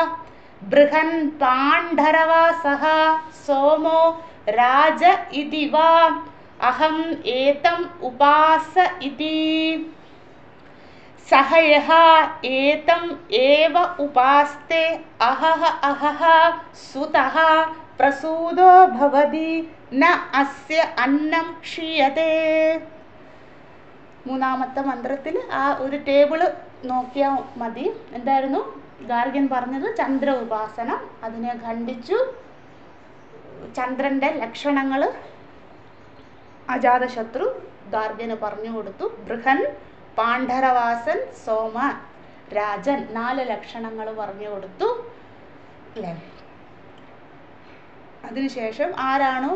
ബൃഹൻ പാണ്ഡരവാസഃ സോമോ രാജ ഇതി വാ അഹം ഏതം ഉപാസ ഇതി. സഹ യഃ ഏതം ഏവ ഉപാസ്തേ അഹഃ അഹഃ സുതഃ പ്രസൂതോ ഭവതി ന അസ്യ അന്നം ക്ഷീയതേ. മൂന്നാമത്തെ മന്ത്രത്തിൽ ആ ഒരു ടേബിള് നോക്കിയാൽ മതി. എന്തായിരുന്നു ഗാർഗ്യൻ പറഞ്ഞത്? ചന്ദ്ര ഉപാസന. അതിനെ ഖണ്ഡിച്ചു. ചന്ദ്രൻ്റെ ലക്ഷണങ്ങൾ അജാതശത്രു ഗാർഗ്യന് പറഞ്ഞു കൊടുത്തു. ബൃഹൻ, പാണ്ഡരവാസൻ, സോമ, രാജൻ 4 ലക്ഷണങ്ങൾ പറഞ്ഞു കൊടുത്തു, അല്ലേ? അതിനുശേഷം ആരാണോ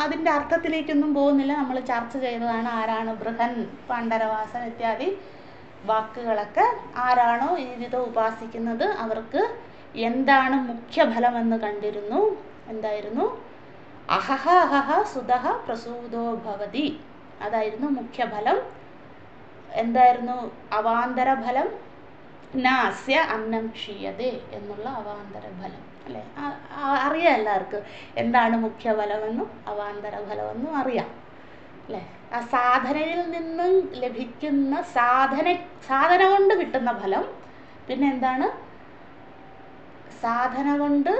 അതിൻ്റെ അർത്ഥത്തിലേക്കൊന്നും പോകുന്നില്ല, നമ്മൾ ചർച്ച ചെയ്തതാണ്. ആരാണ് ബൃഹൻ, പാണ്ഡരവാസൻ ഇത്യാദി വാക്കുകളൊക്കെ. ആരാണോ ഈ വിധം ഉപാസിക്കുന്നത് അവർക്ക് എന്താണ് മുഖ്യഫലമെന്ന് കണ്ടിരുന്നു. എന്തായിരുന്നു? അഹഹ അഹഹ സുതഃ പ്രസൂതോ ഭവതി. അതായിരുന്നു മുഖ്യഫലം. എന്തായിരുന്നു അവാന്തര ഫലം? നാസ്യ അന്നം ക്ഷീയതേ എന്നുള്ള അവാന്തര ഫലം, അല്ലേ? അറിയാം എല്ലാവർക്കും എന്താണ് മുഖ്യഫലമെന്നും അവാന്തര ഫലമെന്നും അറിയാം, അല്ലേ? ആ സാധനയിൽ നിന്നും ലഭിക്കുന്ന സാധന കൊണ്ട് കിട്ടുന്ന ഫലം. പിന്നെ എന്താണ്? സാധന കൊണ്ട്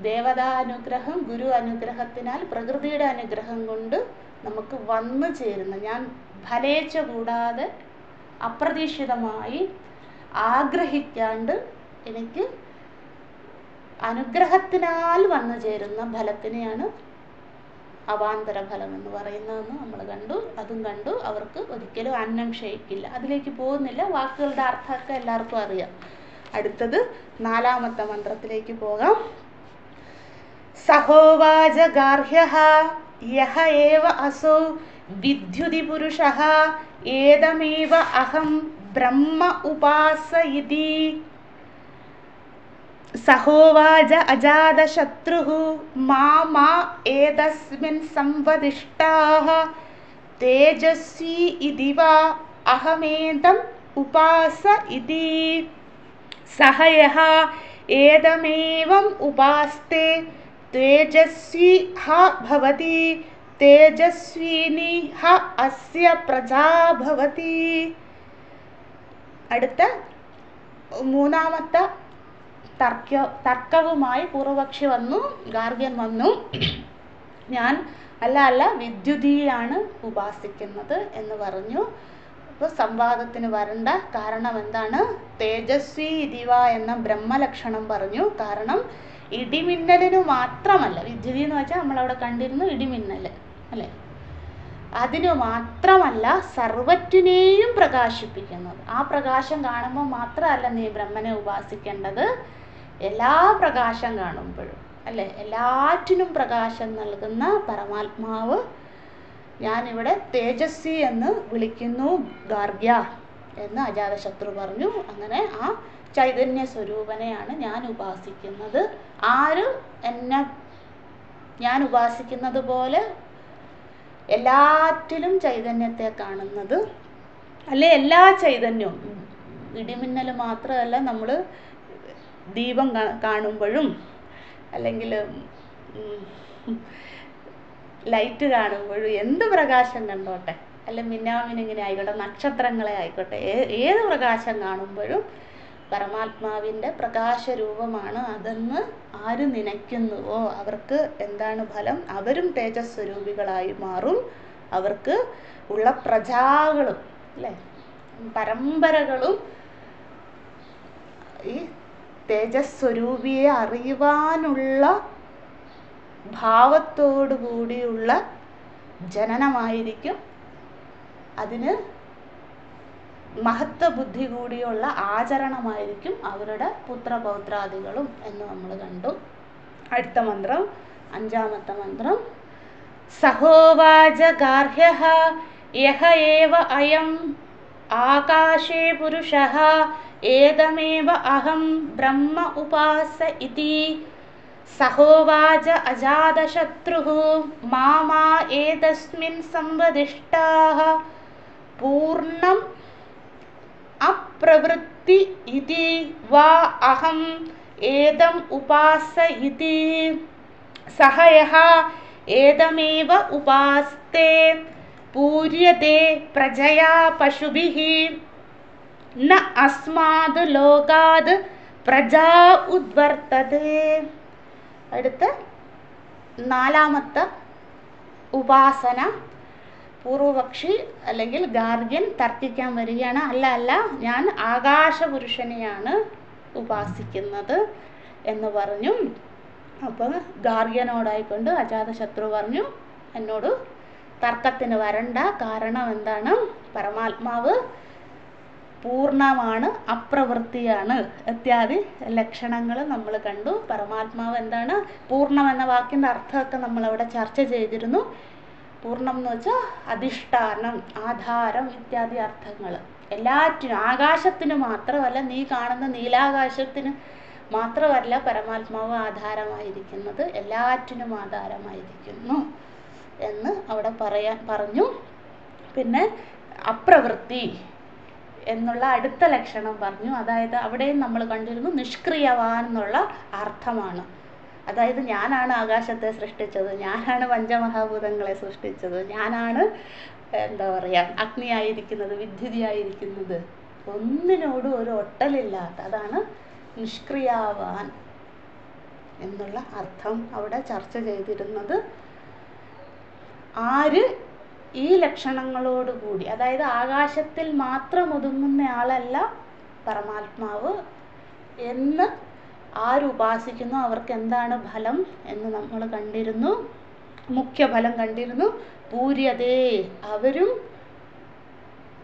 ദേവതാ അനുഗ്രഹം, ഗുരു അനുഗ്രഹത്തിനാൽ, പ്രകൃതിയുടെ അനുഗ്രഹം കൊണ്ട് നമുക്ക് വന്നു ചേരുന്ന, ഞാൻ ഫലേച്ഛ കൂടാതെ അപ്രതീക്ഷിതമായി ആഗ്രഹിക്കാണ്ട് എനിക്ക് അനുഗ്രഹത്തിനാൽ വന്നു ചേരുന്ന ഫലത്തിനെയാണ് അവാന്തര ഫലം എന്ന് പറയുന്നതെന്ന് നമ്മൾ കണ്ടു. അതും കണ്ടു. അവർക്ക് ഒരിക്കലും അന്നം ക്ഷയിക്കില്ല. അതിലേക്ക് പോകുന്നില്ല. വാക്കുകളുടെ അർത്ഥമൊക്കെ എല്ലാവർക്കും അറിയാം. അടുത്തത് 4ാമത്തെ മന്ത്രത്തിലേക്ക് പോകാം. സഹോവാച ഗാർഹ്യഃ യഹ ഏവ അസൗ വിദ്യുതി പുരുഷഃ ഏതമേവ അഹം ബ്രഹ്മ ഉപാസ ഇതി. സഹോവാച അജാതശത്രുഃ മാമാ ഏതസ്മിൻ സംവദിഷ്ടാഃ തേജസ്വി ഇതി വാ അഹമേതം ഉപാസ ഇതി. സഹ യഃ ഏതമേവം ഉപാസ്തേ തേജസ്വി ഹ ഭവതി തേജസ്വിനി ഹ അസ്യ പ്രജാ ഭവതി. അടുത്ത 3ാമത്തെ തർക്കവുമായി പൂർവപക്ഷി വന്നു, ഗാർഗ്യൻ വന്നു. ഞാൻ അല്ല വിദ്യുതിയാണ് ഉപാസിക്കുന്നത് എന്ന് പറഞ്ഞു. അപ്പോൾ സംവാദത്തിന് വരണ്ട കാരണം എന്താണ്? തേജസ്വി ഇതിവ എന്ന ബ്രഹ്മലക്ഷണം പറഞ്ഞു. കാരണം ഇടിമിന്നലിനു മാത്രമല്ല, വിദ്യുതി എന്ന് വെച്ചാൽ നമ്മളവിടെ കണ്ടിരുന്നു ഇടിമിന്നൽ അല്ലേ, അതിനു മാത്രമല്ല സർവറ്റിനെയും പ്രകാശിപ്പിക്കുന്നത്. ആ പ്രകാശം കാണുമ്പോൾ മാത്രമല്ല നീ ബ്രഹ്മനെ ഉപാസിക്കേണ്ടത്, എല്ലാ പ്രകാശം കാണുമ്പോഴും അല്ലേ, എല്ലാറ്റിനും പ്രകാശം നൽകുന്ന പരമാത്മാവ് ഞാനിവിടെ തേജസ്വി എന്ന് വിളിക്കുന്നു ഗാർഗ്യ എന്ന് അജാതശത്രു പറഞ്ഞു. അങ്ങനെ ആ ചൈതന്യ സ്വരൂപനെയാണ് ഞാൻ ഉപാസിക്കുന്നത്. ആരും എന്നെ ഞാൻ ഉപാസിക്കുന്നത് പോലെ എല്ലാറ്റിലും ചൈതന്യത്തെ കാണുന്നത് അല്ലെ, എല്ലാ ചൈതന്യവും, ഇടിമിന്നൽ മാത്രമല്ല, നമ്മൾ ദീപം കാണുമ്പോഴും അല്ലെങ്കിൽ ലൈറ്റ് കാണുമ്പോഴും എന്ത് പ്രകാശം കണ്ടോട്ടെ, അല്ല മിന്നാമിനിങ്ങനെ ആയിക്കോട്ടെ, നക്ഷത്രങ്ങളെ ആയിക്കോട്ടെ, ഏത് പ്രകാശം കാണുമ്പോഴും പരമാത്മാവിൻ്റെ പ്രകാശരൂപമാണ് അതെന്ന് ആര് നനയ്ക്കുന്നുവോ അവർക്ക് എന്താണ് ഫലം? അവരും തേജസ്വരൂപികളായി മാറും. അവർക്ക് ഉള്ള പ്രജാകളും അല്ലേ, പരമ്പരകളും ഈ തേജസ്വരൂപിയെ അറിയുവാനുള്ള ഭാവത്തോടു കൂടിയുള്ള ജനനമായിരിക്കും. അതിന് മഹത്വബുദ്ധി കൂടിയുള്ള ആചരണമായിരിക്കും അവരുടെ പുത്രപൗത്രാദികളും എന്ന് നമ്മൾ കണ്ടു. അടുത്ത മന്ത്രം, അഞ്ചാമത്തെ മന്ത്രം. സഹോവാച ഗാർഹ്യഃ യഹ ഏവ അയം ആകാശേ പുരുഷഃ ഏതമേവ അഹം ബ്രഹ്മ ഉപാസ ഇതി. സഹോവാച അജാതശത്രുഃ മാമാ ഏതസ്മിൻ സംവദിഷ്ടാഃ പൂർണ്ണം അപ്രവൃത്തി ഇതി വാ അഹം ഏതം ഉപാസ ഇതി. സഹ യഃ ഏതമേവ ഉപാസ്തേ പൂര്യതേ പ്രജയാ പശുഭിഃ ന അസ്മാദ് ലോകാത് പ്രജാ ഉദ്വർത്തതേ. അടുത്ത നാലാമത്തെ ഉപാസന. പൂർവപക്ഷി അല്ലെങ്കിൽ ഗാർഗ്യൻ തർക്കിക്കാൻ വരികയാണ്. അല്ല ഞാൻ ആകാശപുരുഷനെയാണ് ഉപാസിക്കുന്നത് എന്ന് പറഞ്ഞു. അപ്പം ഗാർഗ്യനോടായിക്കൊണ്ട് അജാതശത്രു പറഞ്ഞു, എന്നോട് തർക്കത്തിന് വരണ്ട, കാരണം എന്താണ്? പരമാത്മാവ് പൂർണ്ണമാണ്, അപ്രവൃത്തിയാണ് ഇത്യാദി ലക്ഷണങ്ങൾ നമ്മൾ കണ്ടു. പരമാത്മാവ് എന്താണ്? പൂർണ്ണം എന്ന വാക്കിൻ്റെ അർത്ഥമൊക്കെ നമ്മളവിടെ ചർച്ച ചെയ്തിരുന്നു. പൂർണ്ണം എന്ന് വെച്ചാൽ അധിഷ്ഠാനം, ആധാരം ഇത്യാദി അർത്ഥങ്ങൾ. എല്ലാറ്റിനും, ആകാശത്തിന് മാത്രമല്ല, നീ കാണുന്ന നീലാകാശത്തിന് മാത്രമല്ല പരമാത്മാവ് ആധാരമായിരിക്കുന്നത്, എല്ലാറ്റിനും ആധാരമായിരിക്കുന്നു എന്ന് അവിടെ പറഞ്ഞു. പിന്നെ അപ്രവൃത്തി എന്നുള്ള അടുത്ത ലക്ഷണം പറഞ്ഞു. അതായത് അവിടെയും നമ്മൾ കണ്ടിരുന്നു നിഷ്ക്രിയവാൻ എന്നുള്ള അർത്ഥമാണ്. അതായത് ഞാനാണ് ആകാശത്തെ സൃഷ്ടിച്ചത്, ഞാനാണ് പഞ്ചമഹാഭൂതങ്ങളെ സൃഷ്ടിച്ചത്, ഞാനാണ് എന്താ പറയുക അഗ്നിയായിരിക്കുന്നത്, വിദ്യുതിയായിരിക്കുന്നത്, ഒന്നിനോടും ഒരു ഒട്ടലില്ലാത്ത, അതാണ് നിഷ്ക്രിയവാൻ എന്നുള്ള അർത്ഥം അവിടെ ചർച്ച ചെയ്തിരുന്നത്. ആര് ഈ ലക്ഷണങ്ങളോടുകൂടി, അതായത് ആകാശത്തിൽ മാത്രം ഒതുങ്ങുന്നയാളല്ല പരമാത്മാവ് എന്ന് ആരുപാസിക്കുന്നു അവർക്ക് എന്താണ് ഫലം എന്ന് നമ്മൾ കണ്ടിരുന്നു. മുഖ്യഫലം കണ്ടിരുന്നു. പൂര്യതേ, അവരും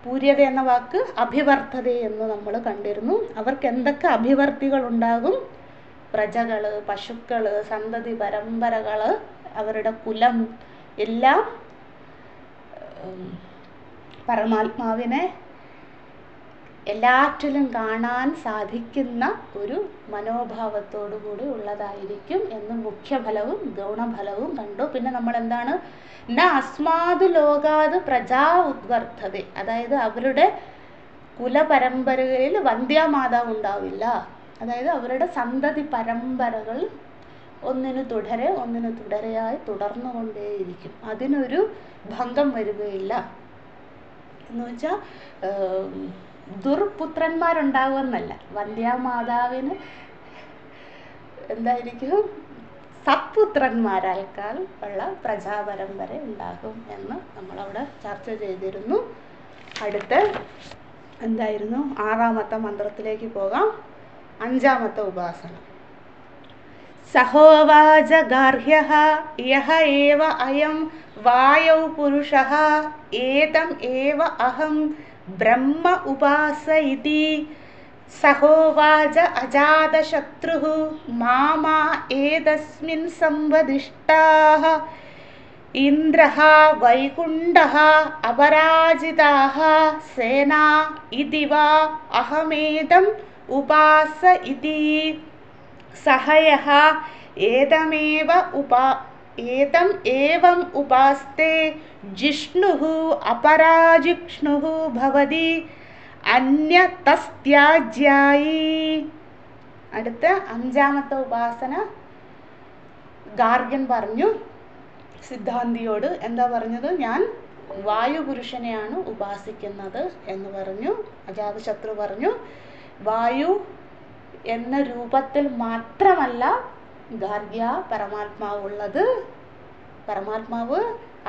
പൂര്യത എന്ന വാക്ക് അഭിവർദ്ധത എന്ന് നമ്മൾ കണ്ടിരുന്നു. അവർക്ക് എന്തൊക്കെ അഭിവർത്തികൾ ഉണ്ടാകും? പ്രജകൾ, പശുക്കൾ, സന്തതി പരമ്പരകൾ, അവരുടെ കുലം എല്ലാം പരമാത്മാവിനെ എല്ലാറ്റിലും കാണാൻ സാധിക്കുന്ന ഒരു മനോഭാവത്തോടു കൂടി ഉള്ളതായിരിക്കും എന്ന് മുഖ്യഫലവും ഗൗണഫലവും കണ്ടു. പിന്നെ നമ്മൾ എന്താണ്? ന അസ്മാദ് ലോകാത് പ്രജാ ഉദ്വർദ്ധത, അതായത് അവരുടെ കുലപരമ്പരകളിൽ വന്ധ്യാമാതാവ് ഉണ്ടാവില്ല. അതായത് അവരുടെ സന്തതി പരമ്പരകൾ ഒന്നിനു തുടരെയായി തുടർന്നുകൊണ്ടേയിരിക്കും. അതിനൊരു ഭംഗം വരികയില്ല. എന്ന് വെച്ചാൽ ദുർപുത്രന്മാരുണ്ടാകുമെന്നല്ല, വന്ധ്യാമാതാവിന് എന്തായിരിക്കും? സത്പുത്രന്മാരാൽക്കാൾ ഉള്ള പ്രജാപരമ്പര ഉണ്ടാകും എന്ന് നമ്മളവിടെ ചർച്ച ചെയ്തിരുന്നു. അടുത്ത എന്തായിരുന്നു? 6ാമത്തെ മന്ത്രത്തിലേക്ക് പോകാം. 5ാമത്തെ ഉപാസന. സഹോവാച ഗാർഹ്യഃ യഹ ഏവ അയം വായൗ പുരുഷഃ ഏതം ഏവ അഹം ബ്രഹ്മ ഉപാസയിതി. സഹോവാച അജാതശത്രുഃ മാമാ ഏതസ്മിൻ സംവദിഷ്ടാഃ ഇന്ദ്രഃ വൈകുണ്ഠഃ അപരാജിതാഃ സേനാ ഇതി വാ അഹമേതം ഉപാസയിതി. സഹയഃ ഏതം ഏവം ഉപാസ്തേ ജിഷ്ണുഃ അപരാജിഷ്ണുഃ ഭവതി അന്യതസ്ത്യാജ്യായി. അടുത്ത 5ാമത്തെ ഉപാസന ഗാർഗ്യൻ പറഞ്ഞു സിദ്ധാന്തിയോട്. എന്താ പറഞ്ഞത്? ഞാൻ വായുപുരുഷനെയാണ് ഉപാസിക്കുന്നത് എന്ന് പറഞ്ഞു. അജാതശത്രു പറഞ്ഞു വായു എന്ന രൂപത്തിൽ മാത്രമല്ല ഗാർഗ്യ പരമാത്മാവ് ഉള്ളത്. പരമാത്മാവ്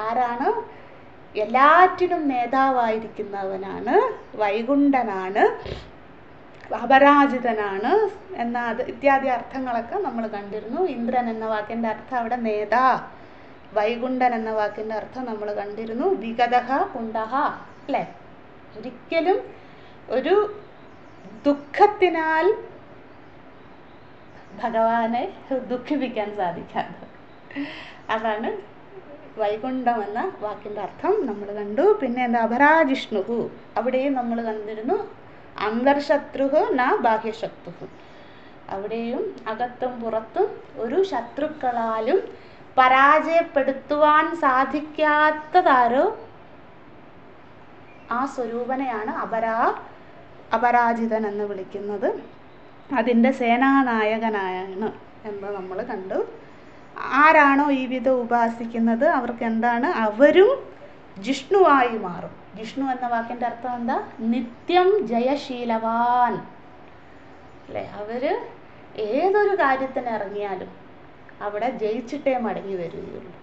ആരാണ്? എല്ലാറ്റിനും നേതാവായിരിക്കുന്നവനാണ്, വൈകുണ്ഠനാണ്, അപരാജിതനാണ് എന്ന ഇത്യാദി അർത്ഥങ്ങളൊക്കെ നമ്മൾ കണ്ടിരുന്നു. ഇന്ദ്രൻ എന്ന വാക്കിൻ്റെ അർത്ഥം അവിടെ നേതാ, വൈകുണ്ഠൻ എന്ന വാക്കിൻ്റെ അർത്ഥം നമ്മൾ കണ്ടിരുന്നു. വിഗതഃ കുണ്ഠഃ, അല്ലേ? ഒരിക്കലും ഒരു ദുഃഖത്തിനാൽ ഭഗവാനെ ദുഃഖിപ്പിക്കാൻ സാധിക്കാതെ, അതാണ് വൈകുണ്ഠം എന്ന വാക്കിൻ്റെ അർത്ഥം നമ്മൾ കണ്ടു. പിന്നെ എന്താ? അപരാജിഷ്ണുഹു, അവിടെയും നമ്മൾ കണ്ടിരുന്നു അന്തർശത്രുഹു ന ബാഹ്യശത്രുഹു. അവിടെയും അകത്തും പുറത്തും ഒരു ശത്രുക്കളാലും പരാജയപ്പെടുത്തുവാൻ സാധിക്കാത്തതാരോ ആ സ്വരൂപനെയാണ് അപരാജിതൻ എന്ന് വിളിക്കുന്നത്. അതിൻ്റെ സേനാനായകനായാണ് എന്ന് നമ്മൾ കണ്ടു. ആരാണോ ഈ വിധം ഉപാസിക്കുന്നത് അവർക്ക് എന്താണ്? അവരും ജിഷ്ണുവായി മാറും. ജിഷ്ണു എന്ന വാക്കിൻ്റെ അർത്ഥം എന്താ? നിത്യം ജയശീലവാൻ, അല്ലേ? അവർ ഏതൊരു കാര്യത്തിന് ഇറങ്ങിയാലും അവിടെ ജയിച്ചിട്ടേ മടങ്ങി വരികയുള്ളൂ.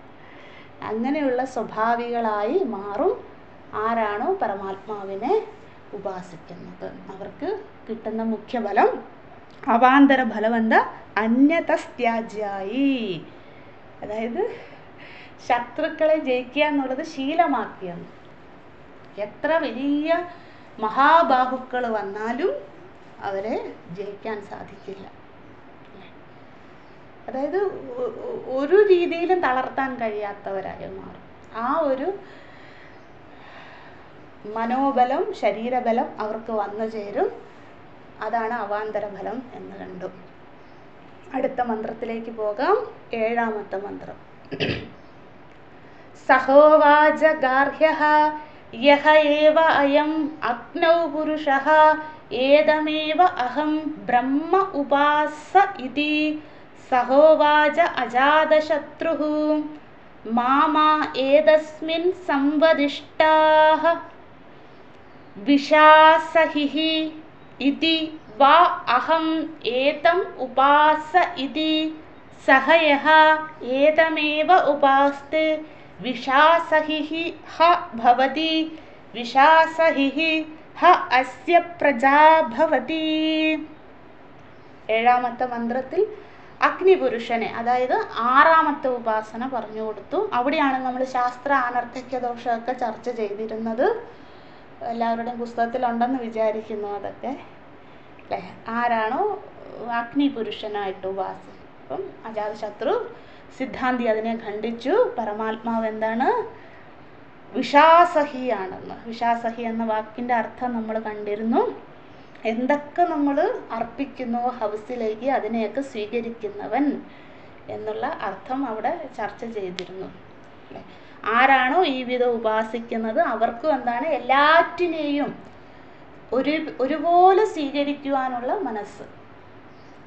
അങ്ങനെയുള്ള സ്വഭാവികളായി മാറും ആരാണോ പരമാത്മാവിനെ ഉപാസിക്കുന്നത്. അവർക്ക് കിട്ടുന്ന മുഖ്യഫലം, അവാന്തര ഫലം എന്താ? അന്യതസ്ത്യാജ്യായി. അതായത് ശത്രുക്കളെ ജയിക്കുക എന്നുള്ളത് ശീലമാക്കിയെന്ന്. എത്ര വലിയ മഹാബാഹുക്കൾ വന്നാലും അവരെ ജയിക്കാൻ സാധിക്കില്ല. അതായത് ഒരു രീതിയിലും തളർത്താൻ കഴിയാത്തവരായി മാറും. ആ ഒരു മനോബലം, ശരീരബലം അവർക്ക് വന്നു ചേരും. അതാണ് അവാന്തര ഫലം എന്ന് കണ്ടു. അടുത്ത മന്ത്രത്തിലേക്ക് പോകാം. 7ാമത്തെ മന്ത്രം. സഹോവാച ഗാർഹ്യഃ യഹ ഏവ അയം അഗ്നൗ പുരുഷഃ ഏതമേവ അഹം ബ്രഹ്മ ഉപാസ ഇതി. സഹോവാച അജാതശത്രുഃ മാമാ ഏതസ്മിൻ സംവദിഷ്ടാഃ വിശാസഹിഃ ഇതി വാ അഹം ഏതം ഉപാസ ഇതി. സഹയഃ ഏതമേവ ഉപാസ്തേ വിശാസഹിഃ ഹ ഭവതി വിശാസഹിഃ ഹ അസ്യ പ്രജാ ഭവതി. 7ാമത്തെ മന്ത്രത്തിൽ അഗ്നിപുരുഷനെ, അതായത് 6ാമത്തെ ഉപാസന പറഞ്ഞു കൊടുത്തു. അവിടെയാണ് നമ്മൾ ശാസ്ത്ര അനർത്ഥക്യ ദോഷമൊക്കെ ചർച്ച ചെയ്തിരുന്നത്. എല്ലാവരുടെയും പുസ്തകത്തിലുണ്ടെന്ന് വിചാരിക്കുന്നു അതൊക്കെ, അല്ലേ? ആരാണോ അഗ്നിപുരുഷനായിട്ട് ഉപാസന. അപ്പം അജാതശത്രു സിദ്ധാന്തി അതിനെ ഖണ്ഡിച്ചു. പരമാത്മാവ് എന്താണ്? വിശാസഹിയാണെന്ന്. വിശാസഹി എന്ന വാക്കിൻ്റെ അർത്ഥം നമ്മൾ കണ്ടിരുന്നു. എന്തൊക്കെ നമ്മൾ അർപ്പിക്കുന്നു ഹൗസിലേക്ക് അതിനെയൊക്കെ സ്വീകരിക്കുന്നവൻ എന്നുള്ള അർത്ഥം അവിടെ ചർച്ച ചെയ്തിരുന്നു, അല്ലേ? ആരാണോ ഈ വിധം ഉപാസിക്കുന്നത് അവർക്കും എന്താണ്? എല്ലാറ്റിനെയും ഒരുപോലെ സ്വീകരിക്കുവാനുള്ള മനസ്സ്,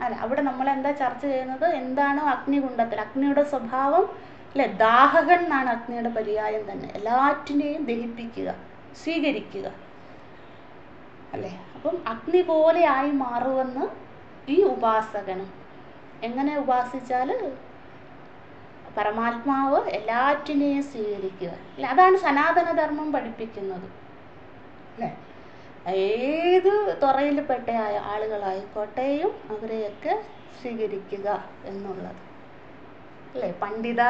അല്ല? അവിടെ നമ്മൾ എന്താ ചർച്ച ചെയ്യുന്നത്? എന്താണോ അഗ്നികുണ്ഡത്തിൽ, അഗ്നിയുടെ സ്വഭാവം, അല്ലെ? ദാഹകൻ എന്നാണ് അഗ്നിയുടെ പര്യായം തന്നെ. എല്ലാറ്റിനെയും ദഹിപ്പിക്കുക, സ്വീകരിക്കുക, അല്ലേ? അപ്പം അഗ്നി പോലെ ആയി മാറുമെന്ന് ഈ ഉപാസകനും എങ്ങനെ ഉപാസിച്ചാൽ പരമാത്മാവ് എല്ലാറ്റിനെയും സ്വീകരിക്കുക അല്ലെ. അതാണ് സനാതനധർമ്മം പഠിപ്പിക്കുന്നത് അല്ലേ. ഏത് തുറയിൽപ്പെട്ട ആളുകളായിക്കോട്ടെയും അവരെയൊക്കെ സ്വീകരിക്കുക എന്നുള്ളത് അല്ലേ. പണ്ഡിത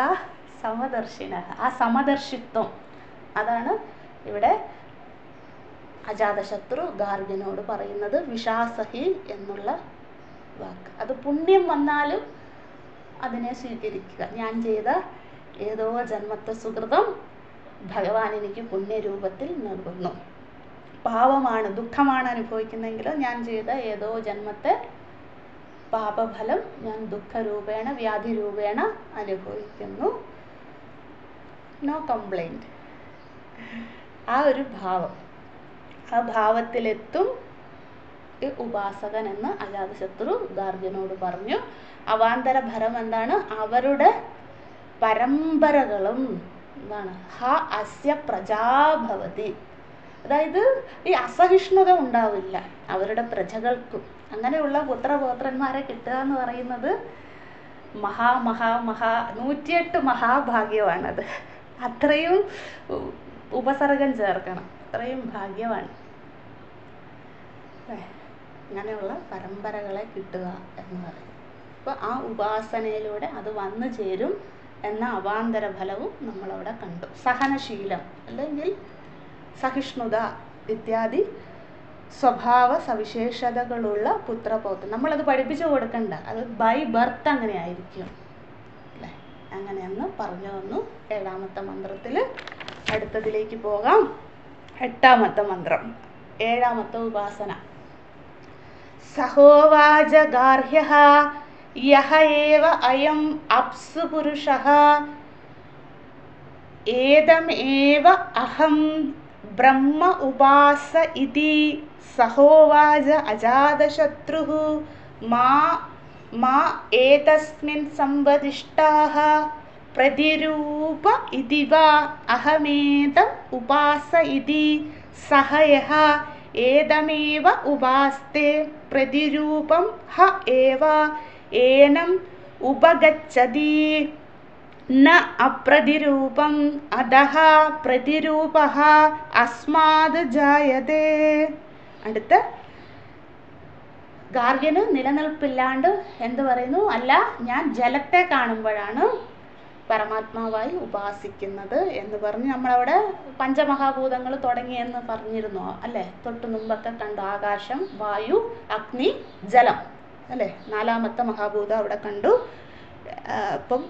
സമദർശിന, ആ സമദർശിത്വം അതാണ് ഇവിടെ അജാതശത്രു ഗാർഗ്യനോട് പറയുന്നത്. വിഷാസഹി എന്നുള്ള വാക്ക്, അത് പുണ്യം വന്നാലും അതിനെ സ്വീകരിക്കുക. ഞാൻ ചെയ്ത ഏതോ ജന്മത്തെ സുഹൃതം ഭഗവാൻ എനിക്ക് പുണ്യരൂപത്തിൽ നൽകുന്നു. പാപമാണ്, ദുഃഖമാണ് അനുഭവിക്കുന്നെങ്കിൽ ഞാൻ ചെയ്ത ഏതോ ജന്മത്തെ പാപഫലം ഞാൻ ദുഃഖരൂപേണ വ്യാധി രൂപേണ അനുഭവിക്കുന്നു. No complaint. ആ ഒരു ഭാവം, ആ ഭാവത്തിലെത്തും ഉപാസകൻ എന്ന് അജാതശത്രു ഗാർഗ്യനോട് പറഞ്ഞു. അവാന്തര ഫലം എന്താണ്? അവരുടെ പരമ്പരകളും എന്താണ്? ഹ അസ്യ പ്രജാഭവതി, അതായത് ഈ അസഹിഷ്ണുത ഉണ്ടാവില്ല അവരുടെ പ്രജകൾക്കും. അങ്ങനെയുള്ള പുത്രപൗത്രന്മാരെ കിട്ടുക എന്ന് പറയുന്നത് 108 മഹാഭാഗ്യമാണത്. അത്രയും ഉപസർഗം ചേർക്കണം, അത്രയും ഭാഗ്യമാണ് അങ്ങനെയുള്ള പരമ്പരകളെ കിട്ടുക എന്ന് പറയും. അപ്പോൾ ആ ഉപാസനയിലൂടെ അത് വന്നു ചേരും എന്ന അവാന്തര ഫലവും നമ്മളവിടെ കണ്ടു. സഹനശീലം അല്ലെങ്കിൽ സഹിഷ്ണുത ഇത്യാദി സ്വഭാവ സവിശേഷതകളുള്ള പുത്രപൗത്രൻ. നമ്മളത് പഠിപ്പിച്ചു കൊടുക്കണ്ട, അത് ബൈ ബർത്ത് അങ്ങനെ ആയിരിക്കും അല്ലേ. അങ്ങനെയെന്ന് പറഞ്ഞു വന്നു 7ാമത്തെ മന്ത്രത്തിൽ. അടുത്തതിലേക്ക് പോകാം. 8ാമത്തെ മന്ത്രം, 7ാമത്തെ ഉപാസന. സഹോവാച ഗാർഹ്യഃ യഹ ഏവ അയം അപ്സു പുരുഷഃ ഏതമേവ അഹം ബ്രഹ്മ ഉപാസ ഇതി സഹോവാച അജാതശത്രുഃ മാ ഏതസ്മിൻ സംവദിഷ്ടാഃ പ്രതിരൂപ ഇതി വാ അഹമേതം ഉപാസ ഇതി സഹ യഃ ഏതമേവ ഉപാസ്തേ പ്രതിരൂപം ഹ ഏവ ഏനം ഉപഗച്ഛതി ന അപ്രതിരൂപം അധഃ പ്രതിരൂപഃ അസ്മാത് ജായതേ. അടുത്ത ഗാർഗ്യന് നിലനിൽപ്പില്ലാണ്ട് എന്ത് പറയുന്നു? അല്ല, ഞാൻ ജലത്തെ കാണുമ്പോഴാണ് പരമാത്മാവായി ഉപാസിക്കുന്നത് എന്ന് പറഞ്ഞ് നമ്മളവിടെ പഞ്ചമഹാഭൂതങ്ങൾ തുടങ്ങിയെന്ന് പറഞ്ഞിരുന്നു അല്ലേ. തൊട്ടു മുമ്പൊക്കെ കണ്ടു. ആകാശം, വായു, അഗ്നി, ജലം അല്ലേ. 4ാമത്തെ മഹാഭൂതം അവിടെ കണ്ടു. അപ്പം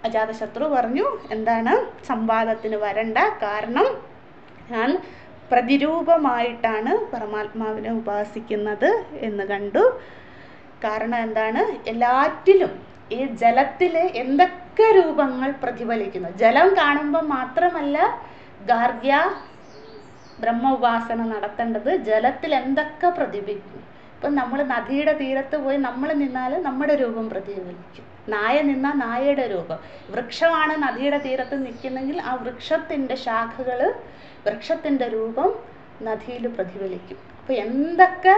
അജാതശത്രു പറഞ്ഞു എന്താണ് സംവാദത്തിന് വരണ്ട, കാരണം ഞാൻ പ്രതിരൂപമായിട്ടാണ് പരമാത്മാവിനെ ഉപാസിക്കുന്നത് എന്ന് കണ്ടു. കാരണം എന്താണ്? എല്ലാറ്റിലും ഈ ജലത്തിൽ എന്തൊക്കെ രൂപങ്ങൾ പ്രതിഫലിക്കുന്നു. ജലം കാണുമ്പോൾ മാത്രമല്ല ഗാർഗ്യ ബ്രഹ്മ ഉപാസന നടത്തേണ്ടത്, ജലത്തിൽ എന്തൊക്കെ പ്രതിഫലിക്കും. ഇപ്പം നമ്മൾ നദിയുടെ തീരത്ത് പോയി നമ്മൾ നിന്നാൽ നമ്മുടെ രൂപം പ്രതിഫലിക്കും. നായ നിന്നാൽ നായയുടെ രൂപം. വൃക്ഷമാണ് നദിയുടെ തീരത്ത് നിൽക്കുന്നെങ്കിൽ ആ വൃക്ഷത്തിൻ്റെ ശാഖകൾ, വൃക്ഷത്തിൻ്റെ രൂപം നദിയിൽ പ്രതിഫലിക്കും. അപ്പോൾ എന്തൊക്കെ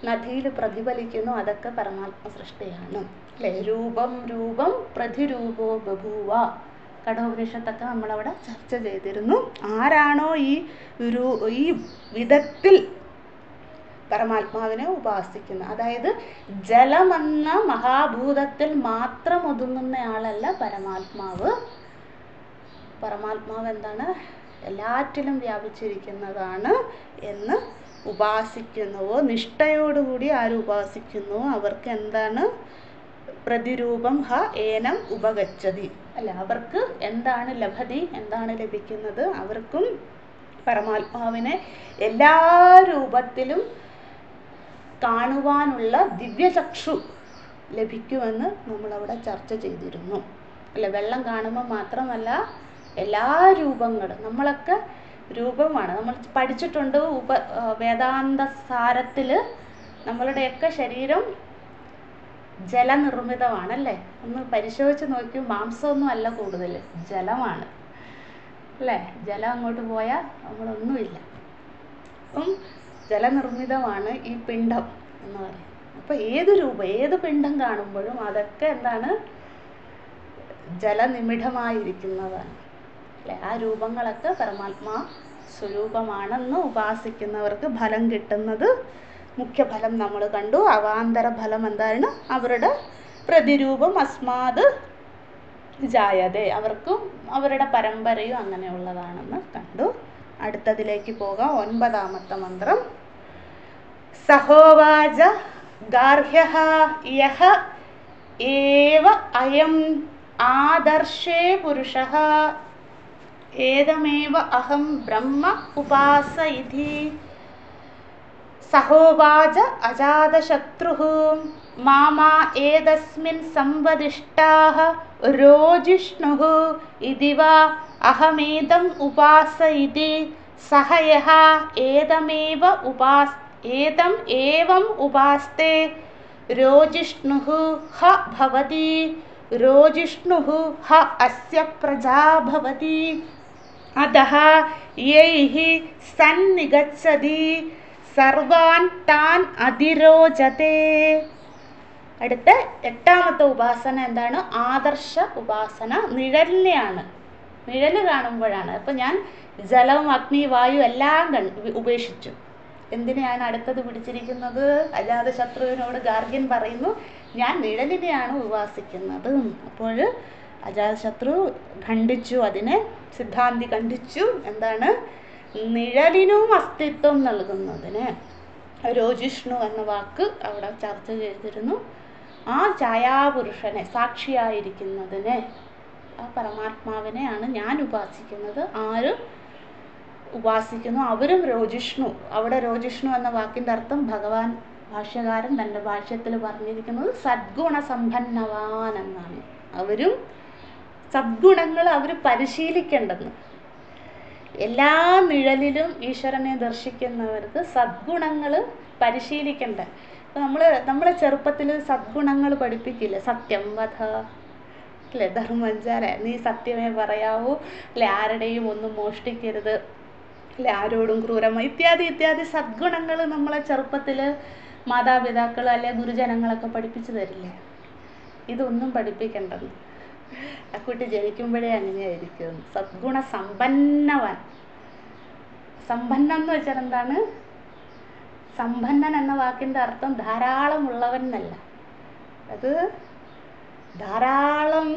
നദിയിൽ പ്രതിഫലിക്കുന്നു അതൊക്കെ പരമാത്മ സൃഷ്ടിയാണ് അല്ലേ. രൂപം രൂപം പ്രതിരൂപോ ബഭൂവ, കഠോപനിഷത്തൊക്കെ നമ്മളവിടെ ചർച്ച ചെയ്തിരുന്നു. ആരാണോ ഈ വിധത്തിൽ പരമാത്മാവിനെ ഉപാസിക്കുന്നത്, അതായത് ജലമെന്ന മഹാഭൂതത്തിൽ മാത്രം ഒതുങ്ങുന്നയാളല്ല പരമാത്മാവ്. പരമാത്മാവ് എന്താണ്? എല്ലാറ്റിലും വ്യാപിച്ചിരിക്കുന്നതാണ് എന്ന് ഉപാസിക്കുന്നുവോ, നിഷ്ഠയോടുകൂടി ആര് ഉപാസിക്കുന്നുവോ അവർക്ക് എന്താണ്? പ്രതിരൂപം ഹ ഏനം ഉപഗച്ഛതി അല്ല, അവർക്ക് എന്താണ് ലഭതി, എന്താണ് ലഭിക്കുന്നത്? അവർക്കും പരമാത്മാവിനെ എല്ലാ രൂപത്തിലും കാണുവാനുള്ള ദിവ്യചക്ഷു ലഭിക്കുമെന്ന് നമ്മളവിടെ ചർച്ച ചെയ്തിരുന്നു അല്ലെ. വെള്ളം കാണുമ്പോൾ മാത്രമല്ല എല്ലാ രൂപങ്ങളും, നമ്മളൊക്കെ രൂപമാണ്. നമ്മൾ പഠിച്ചിട്ടുണ്ട് വേദാന്ത സാരത്തിൽ നമ്മളുടെയൊക്കെ ശരീരം ജലനിർമ്മിതമാണല്ലേ. ഒന്ന് പരിശോധിച്ച് നോക്കി, മാംസമൊന്നും അല്ല കൂടുതൽ, ജലമാണ് അല്ലേ. ജലം അങ്ങോട്ട് പോയാൽ നമ്മളൊന്നുമില്ല. അപ്പം ജലനിർമ്മിതമാണ് ഈ പിണ്ഡം എന്ന് പറയും അപ്പോൾ ഏത് രൂപം, ഏത് പിണ്ഡം കാണുമ്പോഴും അതൊക്കെ എന്താണ്? ജലനിമിഡമായിരിക്കുന്നതാണ് അല്ലേ? ആ രൂപങ്ങളൊക്കെ പരമാത്മാ സ്വരൂപമാണെന്ന് ഉപാസിക്കുന്നവർക്ക് ഫലം കിട്ടുന്നത് മുഖ്യഫലം നമ്മൾ കണ്ടു. അവാന്തര ഫലം എന്താണ്? അവരുടെ പ്രതിരൂപം അസ്മാത് ജായതേ, അവർക്കും അവരുടെ പരമ്പരയും അങ്ങനെയുള്ളതാണെന്ന് കണ്ടു. അടുത്തതിലേക്ക് പോകാം. 9ാമത്തെ മന്ത്രം. സഹോവാച ഗാർഹ്യഃ യഹ ഏവ അയം ആദർശേ പുരുഷഃ ഏതമേവ അഹം ബ്രഹ്മ ഉപാസയിതി. സഹോവാച അജാതശത്രുഃ മാമാ ഏതസ്മിൻ സംവദിഷ്ടാഃ രോജിഷ്ണുഃ ഇതി വാ അഹമേതം ഉപാസയിതി. സഹ യഃ ഏതം ഏവം ഉപാസ്തേ രോജിഷ്ണുഃ ഹ ഭവതി. രോജിഷ്ണുഃ ഹ അസ്യ പ്രജാ ഭവതി. അതഃ യൈഃ സന്നിഗച്ഛതി സർവാൻ താൻ അതിരോചതേ. അടുത്ത 8ാമത്തെ ഉപാസന എന്താണ്? ആദർശ ഉപാസന. നിഴലിനെയാണ്, നിഴല് കാണുമ്പോഴാണ്. അപ്പം ഞാൻ ജലം, അഗ്നി, വായു എല്ലാം ഉപേക്ഷിച്ചു. എന്തിനെയാണ് അടുത്തത് പിടിച്ചിരിക്കുന്നത്? അജാതശത്രുവിനോട് ഗാർഗ്യൻ പറയുന്നു, ഞാൻ നിഴലിനെയാണ് ഉപാസിക്കുന്നത്. അപ്പോൾ അജാതശത്രു ഖണ്ഡിച്ചു, അതിനെ സിദ്ധാന്തി ഖണ്ഡിച്ചു. എന്താണ്? നിഴലിനും അസ്തിത്വം നൽകുന്നതിന് രോജിഷ്ണു എന്ന വാക്ക് അവിടെ ചർച്ച ചെയ്തിരുന്നു. ആ ഛായാപുരുഷനെ, സാക്ഷിയായിരിക്കുന്നതിനെ, ആ പരമാത്മാവിനെയാണ് ഞാൻ ഉപാസിക്കുന്നത്. ആര് ഉപാസിക്കുന്നു അവരും രോജിഷ്ണു. അവിടെ രോജിഷ്ണു എന്ന വാക്കിൻ്റെ അർത്ഥം ഭഗവാൻ ഭാഷ്യകാരൻ തൻ്റെ ഭാഷ്യത്തിൽ പറഞ്ഞിരിക്കുന്നത് സദ്ഗുണസമ്പന്നവാൻ എന്നാണ്. അവരും സദ്ഗുണങ്ങൾ അവർ പരിശീലിക്കേണ്ടെന്ന്. എല്ലാ നിഴലിലും ഈശ്വരനെ ദർശിക്കുന്നവർക്ക് സദ്ഗുണങ്ങൾ പരിശീലിക്കണ്ട. നമ്മളെ ചെറുപ്പത്തിൽ സദ്ഗുണങ്ങൾ പഠിപ്പിക്കില്ലേ? സത്യം വധ അല്ലേ, ധർമ്മചര, നീ സത്യമേ പറയാവൂ അല്ലെ, ആരുടെയും ഒന്നും മോഷ്ടിക്കരുത് അല്ലെ, ആരോടും ക്രൂരമായി ഇത്യാദി ഇത്യാദി സദ്ഗുണങ്ങൾ നമ്മളെ ചെറുപ്പത്തിൽ മാതാപിതാക്കൾ അല്ലെ ഗുരുജനങ്ങളൊക്കെ പഠിപ്പിച്ചു തരില്ലേ? ഇതൊന്നും പഠിപ്പിക്കേണ്ടെന്ന്. ആ കുട്ടി ജനിക്കുമ്പോഴേ അങ്ങനെയായിരിക്കും. സദ്ഗുണ സമ്പന്നവൻ. സമ്പന്നം എന്ന് വെച്ചാൽ എന്താണ്? സമ്പന്നൻ എന്ന വാക്കിൻ്റെ അർത്ഥം ധാരാളം ഉള്ളവൻ എന്നല്ല. അത് ധാരാളം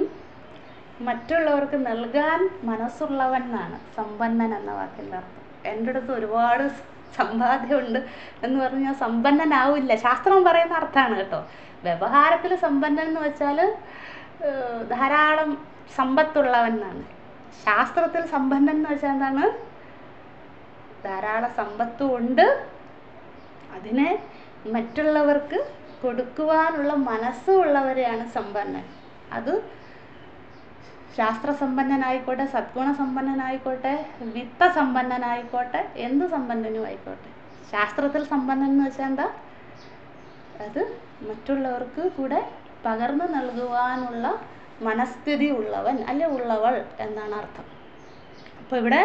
മറ്റുള്ളവർക്ക് നൽകാൻ മനസ്സുള്ളവൻ എന്നാണ് സമ്പന്നൻ എന്ന വാക്കിൻ്റെ അർത്ഥം. എൻ്റെ അടുത്ത് ഒരുപാട് സമ്പാദ്യമുണ്ട് എന്ന് പറഞ്ഞ് ഞാൻ സമ്പന്നനാവില്ല. ശാസ്ത്രം പറയുന്ന അർത്ഥമാണ് കേട്ടോ. വ്യവഹാരത്തിൽ സമ്പന്നൻ എന്ന് വെച്ചാൽ ധാരാളം സമ്പത്തുള്ളവൻ എന്നാണ്. ശാസ്ത്രത്തിൽ സമ്പന്നൻ എന്ന് വെച്ചാൽ എന്താണ്? ധാരാളം സമ്പത്തും ഉണ്ട്, അതിനെ മറ്റുള്ളവർക്ക് കൊടുക്കുവാനുള്ള മനസ്സുള്ളവരെയാണ് സമ്പന്നൻ. അത് ശാസ്ത്രസമ്പന്നനായിക്കോട്ടെ, സദ്ഗുണസമ്പന്നനായിക്കോട്ടെ, വിത്തസമ്പന്നനായിക്കോട്ടെ, എന്ത് സമ്പന്നനും ആയിക്കോട്ടെ. ശാസ്ത്രത്തിൽ സമ്പന്നൻ എന്ന് വെച്ചാൽ എന്താ? അത് മറ്റുള്ളവർക്ക് കൂടെ പകർന്നു നൽകുവാനുള്ള മനസ്ഥിതി ഉള്ളവൻ അല്ലെ ഉള്ളവൾ എന്നാണ് അർത്ഥം. അപ്പോൾ ഇവിടെ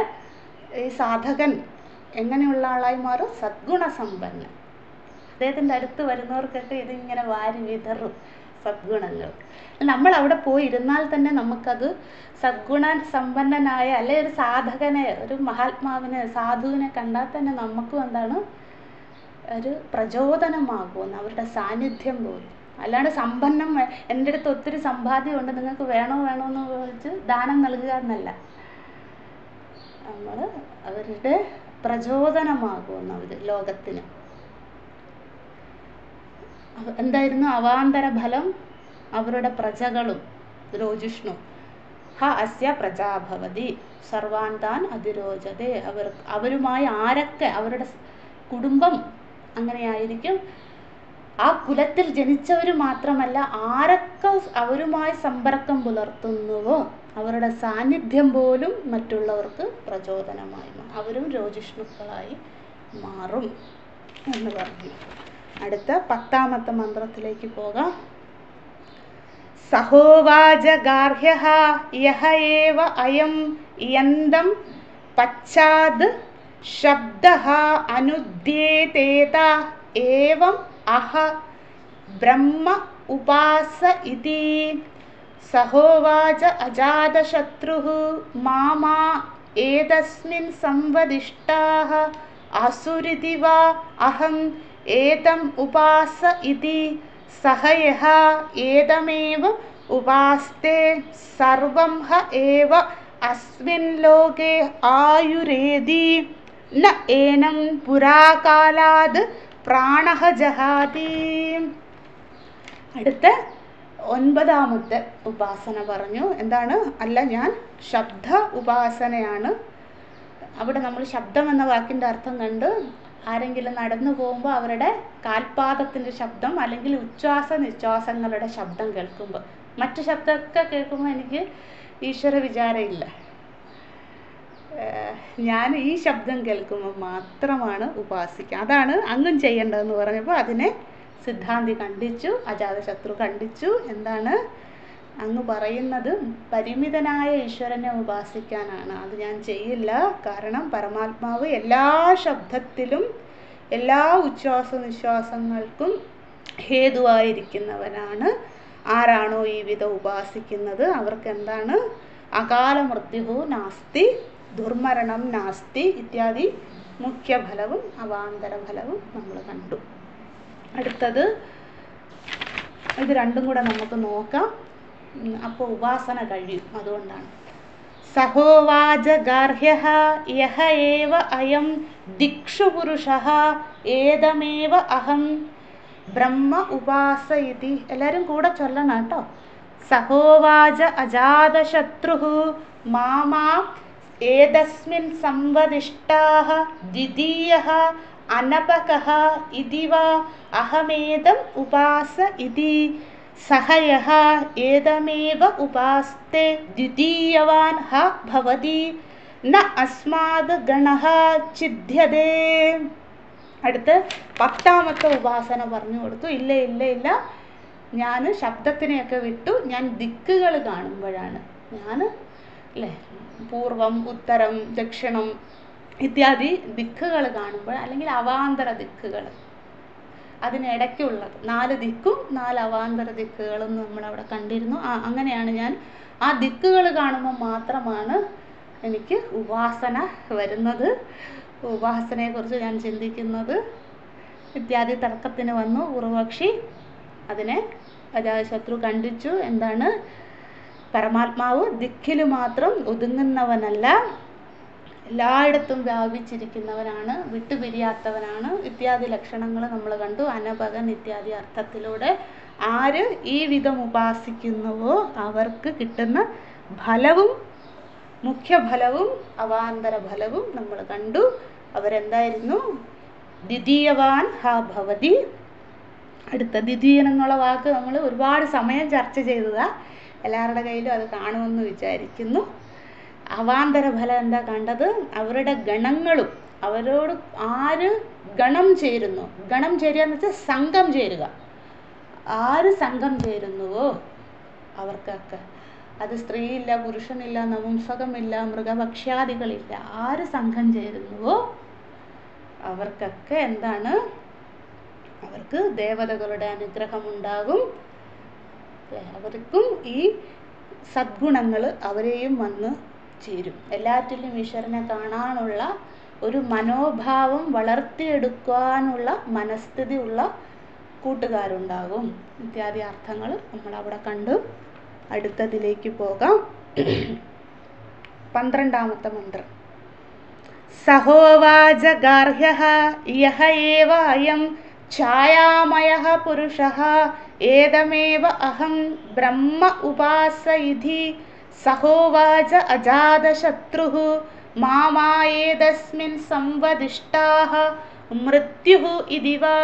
ഈ സാധകൻ എങ്ങനെയുള്ള ആളായി മാറും? സദ്ഗുണസമ്പന്നൻ. അദ്ദേഹത്തിൻ്റെ അടുത്ത് വരുന്നവർക്കൊക്കെ ഇതിങ്ങനെ വാരി വിതറും സദ്ഗുണങ്ങൾ. നമ്മൾ അവിടെ പോയി ഇരുന്നാൽ തന്നെ നമുക്കത് സദ്ഗുണ സമ്പന്നനായ അല്ലെ ഒരു സാധകനെ, ഒരു മഹാത്മാവിനെ, സാധുവിനെ കണ്ടാൽ തന്നെ നമുക്കും എന്താണ് ഒരു പ്രചോദനമാകുമെന്ന്, അവരുടെ സാന്നിധ്യം പോലും. അല്ലാണ്ട് സമ്പന്നം എൻ്റെ അടുത്ത് ഒത്തിരി സമ്പാദ്യമുണ്ട് നിങ്ങൾക്ക് വേണോ എന്ന് ചോദിച്ച് ദാനം നൽകുക എന്നല്ല. നമ്മൾ അവരുടെ പ്രചോദനമാകുമെന്ന് അവർ ലോകത്തിന്. എന്തായിരുന്നു അവാന്തര ഫലം? അവരുടെ പ്രജകളും രോജിഷ്ണു ഹ അസ്യ പ്രജാഭവതി സർവാൻ താൻ അതിരോചതേ. അവരുമായി ആരൊക്കെ, അവരുടെ കുടുംബം അങ്ങനെയായിരിക്കും. ആ കുലത്തിൽ ജനിച്ചവർ മാത്രമല്ല, ആരൊക്കെ അവരുമായി സമ്പർക്കം പുലർത്തുന്നുവോ അവരുടെ സാന്നിധ്യം പോലും മറ്റുള്ളവർക്ക് പ്രചോദനമായി അവരും രോജിഷ്ണുക്കളായി മാറും എന്ന് പറഞ്ഞു. അടുത്ത 10ാമത്തെ മന്ത്രത്തിലേക്ക് പോകാം. സഹോവാച ഗാർഹ്യഃ യഹ ഏവ അയം യന്തം പശ്ചാദ് ശബ്ദഃ അനുദ്യേതേത ഏവം അഹ ബ്രഹ്മ ഉപാസ ഇതി. സഹോവാച അജാതശത്രുഃ മാമാ ഏതസ്മിൻ സംവദിഷ്ടാഃ ആസുരിതി വാ അഹം ഏതം ഉപാസ ഇതി. സഹ യഃ ഏതമേവ ഉപാസ്തേ സർവം ഹ ഏവ അസ്മിൻ ലോകേ ആയുരേതി. ന ഏനം പുരാകാലാത് പ്രാണഃ ജഹാതി. അടുത്ത 9ാമത്തെ ഉപാസന പറഞ്ഞു. എന്താണ്? അല്ല, ഞാൻ ശബ്ദ ഉപാസനയാണ്. അവിടെ നമ്മൾ ശബ്ദം എന്ന വാക്കിൻ്റെ അർത്ഥം കണ്ട്, ആരെങ്കിലും നടന്നു പോകുമ്പോൾ അവരുടെ കാൽപാദത്തിൻ്റെ ശബ്ദം അല്ലെങ്കിൽ ഉച്ഛ്വാസ നിശ്വാസങ്ങളുടെ ശബ്ദം കേൾക്കുമ്പോൾ, മറ്റു ശബ്ദമൊക്കെ കേൾക്കുമ്പോൾ എനിക്ക് ഈശ്വര വിചാരമില്ല. ഞാൻ ഈ ശബ്ദം കേൾക്കുമ്പോൾ മാത്രമാണ് ഉപാസിക്കുക. അതാണ് അങ്ങും ചെയ്യേണ്ടതെന്ന് പറഞ്ഞപ്പോൾ അതിനെ സിദ്ധാന്തി ഖണ്ഡിച്ചു, അജാതശത്രു ഖണ്ഡിച്ചു. എന്താണ് അങ്ങ് പറയുന്നത്? പരിമിതനായ ഈശ്വരനെ ഉപാസിക്കാനാണ്. അത് ഞാൻ ചെയ്യില്ല. കാരണം പരമാത്മാവ് എല്ലാ ശബ്ദത്തിലും എല്ലാ ഉച്ഛ്വാസ നിശ്വാസങ്ങൾക്കും ഹേതുവായിരിക്കുന്നവനാണ്. ആരാണോ ഈ വിധം ഉപാസിക്കുന്നത് അവർക്ക് എന്താണ്? അകാല മൃത്യു നാസ്തി, ദുർമരണം നാസ്തി ഇത്യാദി മുഖ്യഫലവും അവാന്തര ഫലവും നമ്മൾ കണ്ടു. അടുത്തത് ഇത് രണ്ടും കൂടെ നമുക്ക് നോക്കാം. അപ്പോൾ ഉപാസന കഴിയും. അതുകൊണ്ടാണ് സഹോവാച ഗാർഹ്യഃ യഹ ഏവ അയം ദിക്ഷു പുരുഷഃ ഏതമേവ അഹം ബ്രഹ്മ ഉപാസ ഇതി. എല്ലാവരും കൂടെ ചൊല്ലണം കേട്ടോ. സഹോവാച അജാതശത്രുഃ മാമാ ഏതസ്മിൻ സംവദിഷ്ടാഃ ദ്വിതീയഃ അനപകഃ ഇതി വാ അഹമേതം ഉപാസ ഇതി. സഹ യഃ ഏതമേവ ഉപാസ്തേ ദ്വിതീയവാൻ ഹ ഭവതി. ന അസ്മാദ് ഗണഃ ഛിദ്യതേ. അടുത്ത് 10ാമത്തെ ഉപാസന പറഞ്ഞു കൊടുത്തു. ഇല്ല ഇല്ല ഇല്ല, ഞാൻ ശബ്ദത്തിനെയൊക്കെ വിട്ടു. ഞാൻ ദിക്കുകൾ കാണുമ്പോഴാണ്, ഞാൻ അല്ലേ പൂർവം ഉത്തരം ദക്ഷിണം ഇത്യാദി ദിക്കുകൾ കാണുമ്പോൾ, അല്ലെങ്കിൽ അവാന്തര ദിക്കുകൾ, അതിനിടയ്ക്കുള്ളത് 4 ദിക്കും 4 അവാന്തര ദിക്കുകളും നമ്മളവിടെ കണ്ടിരുന്നു. അങ്ങനെയാണ് ഞാൻ ആ ദിക്കുകൾ കാണുമ്പോൾ മാത്രമാണ് എനിക്ക് ഉപാസന വരുന്നത്, ഉപാസനയെക്കുറിച്ച് ഞാൻ ചിന്തിക്കുന്നത് ഇത്യാദി തർക്കത്തിന് വന്നു പൂർവപക്ഷി. അതിനെ അജാതശത്രു ഖണ്ഡിച്ചു. എന്താണ്? പരമാത്മാവ് ദിക്കിൽ മാത്രം ഒതുങ്ങുന്നവനല്ല, എല്ലായിടത്തും വ്യാപിച്ചിരിക്കുന്നവനാണ്, വിട്ടുപിരിയാത്തവനാണ് ഇത്യാദി ലക്ഷണങ്ങൾ നമ്മൾ കണ്ടു. അനപകൻ ഇത്യാദി അർത്ഥത്തിലൂടെ ആര് ഈ വിധം ഉപാസിക്കുന്നുവോ അവർക്ക് കിട്ടുന്ന ഫലവും മുഖ്യഫലവും അവാന്തര ഫലവും നമ്മൾ കണ്ടു. അവരെന്തായിരുന്നു? ദ്വിതീയവാൻ ഹ ഭവതി. അടുത്ത ദ്വിതീയൻ എന്നുള്ള വാക്ക് നമ്മൾ ഒരുപാട് സമയം ചർച്ച ചെയ്തതാണ്. എല്ലാവരുടെ കയ്യിലും അത് കാണുമെന്ന് വിചാരിക്കുന്നു. അവാന്തര ഫലം എന്താ കണ്ടത്? അവരുടെ ഗണങ്ങളും അവരോട് ആര് ഗണം ചേരുന്നു, ഗണം ചേരുക എന്ന് വെച്ചാൽ സംഘം ചേരുക. ആര് സംഘം ചേരുന്നുവോ അവർക്കൊക്കെ, അത് സ്ത്രീയില്ല, പുരുഷനില്ല, നപുംസകമില്ല, മൃഗഭക്ഷ്യാദികളില്ല, ആര് സംഘം ചേരുന്നുവോ അവർക്കൊക്കെ എന്താണ്? അവർക്ക് ദേവതകളുടെ അനുഗ്രഹമുണ്ടാകും. അവർക്കും ഈ സദ്ഗുണങ്ങൾ അവരെയും വന്ന് ചേരും. എല്ലാറ്റിലും ഈശ്വരനെ കാണാനുള്ള ഒരു മനോഭാവം വളർത്തിയെടുക്കാനുള്ള മനസ്ഥിതി ഉള്ള കൂട്ടുകാരുണ്ടാകും ഇത്യാദി അർത്ഥങ്ങൾ നമ്മളവിടെ കണ്ടു. അടുത്തതിലേക്ക് പോകാം. 12ാമത്തെ മന്ത്രം. സഹോവാച ഗാർഹ്യഃ യഹ ഏവ അയം ഛായാമയഃ പുരുഷഃ ഏതമേവ അഹം ബ്രഹ്മ ഉപാസ ഇതി. സഹോവാച അജാതശത്രുഃ മാമാ ഏതസ്മിൻ സംവദിഷ്ടാഃ മൃത്യുഃ ഇതി വാ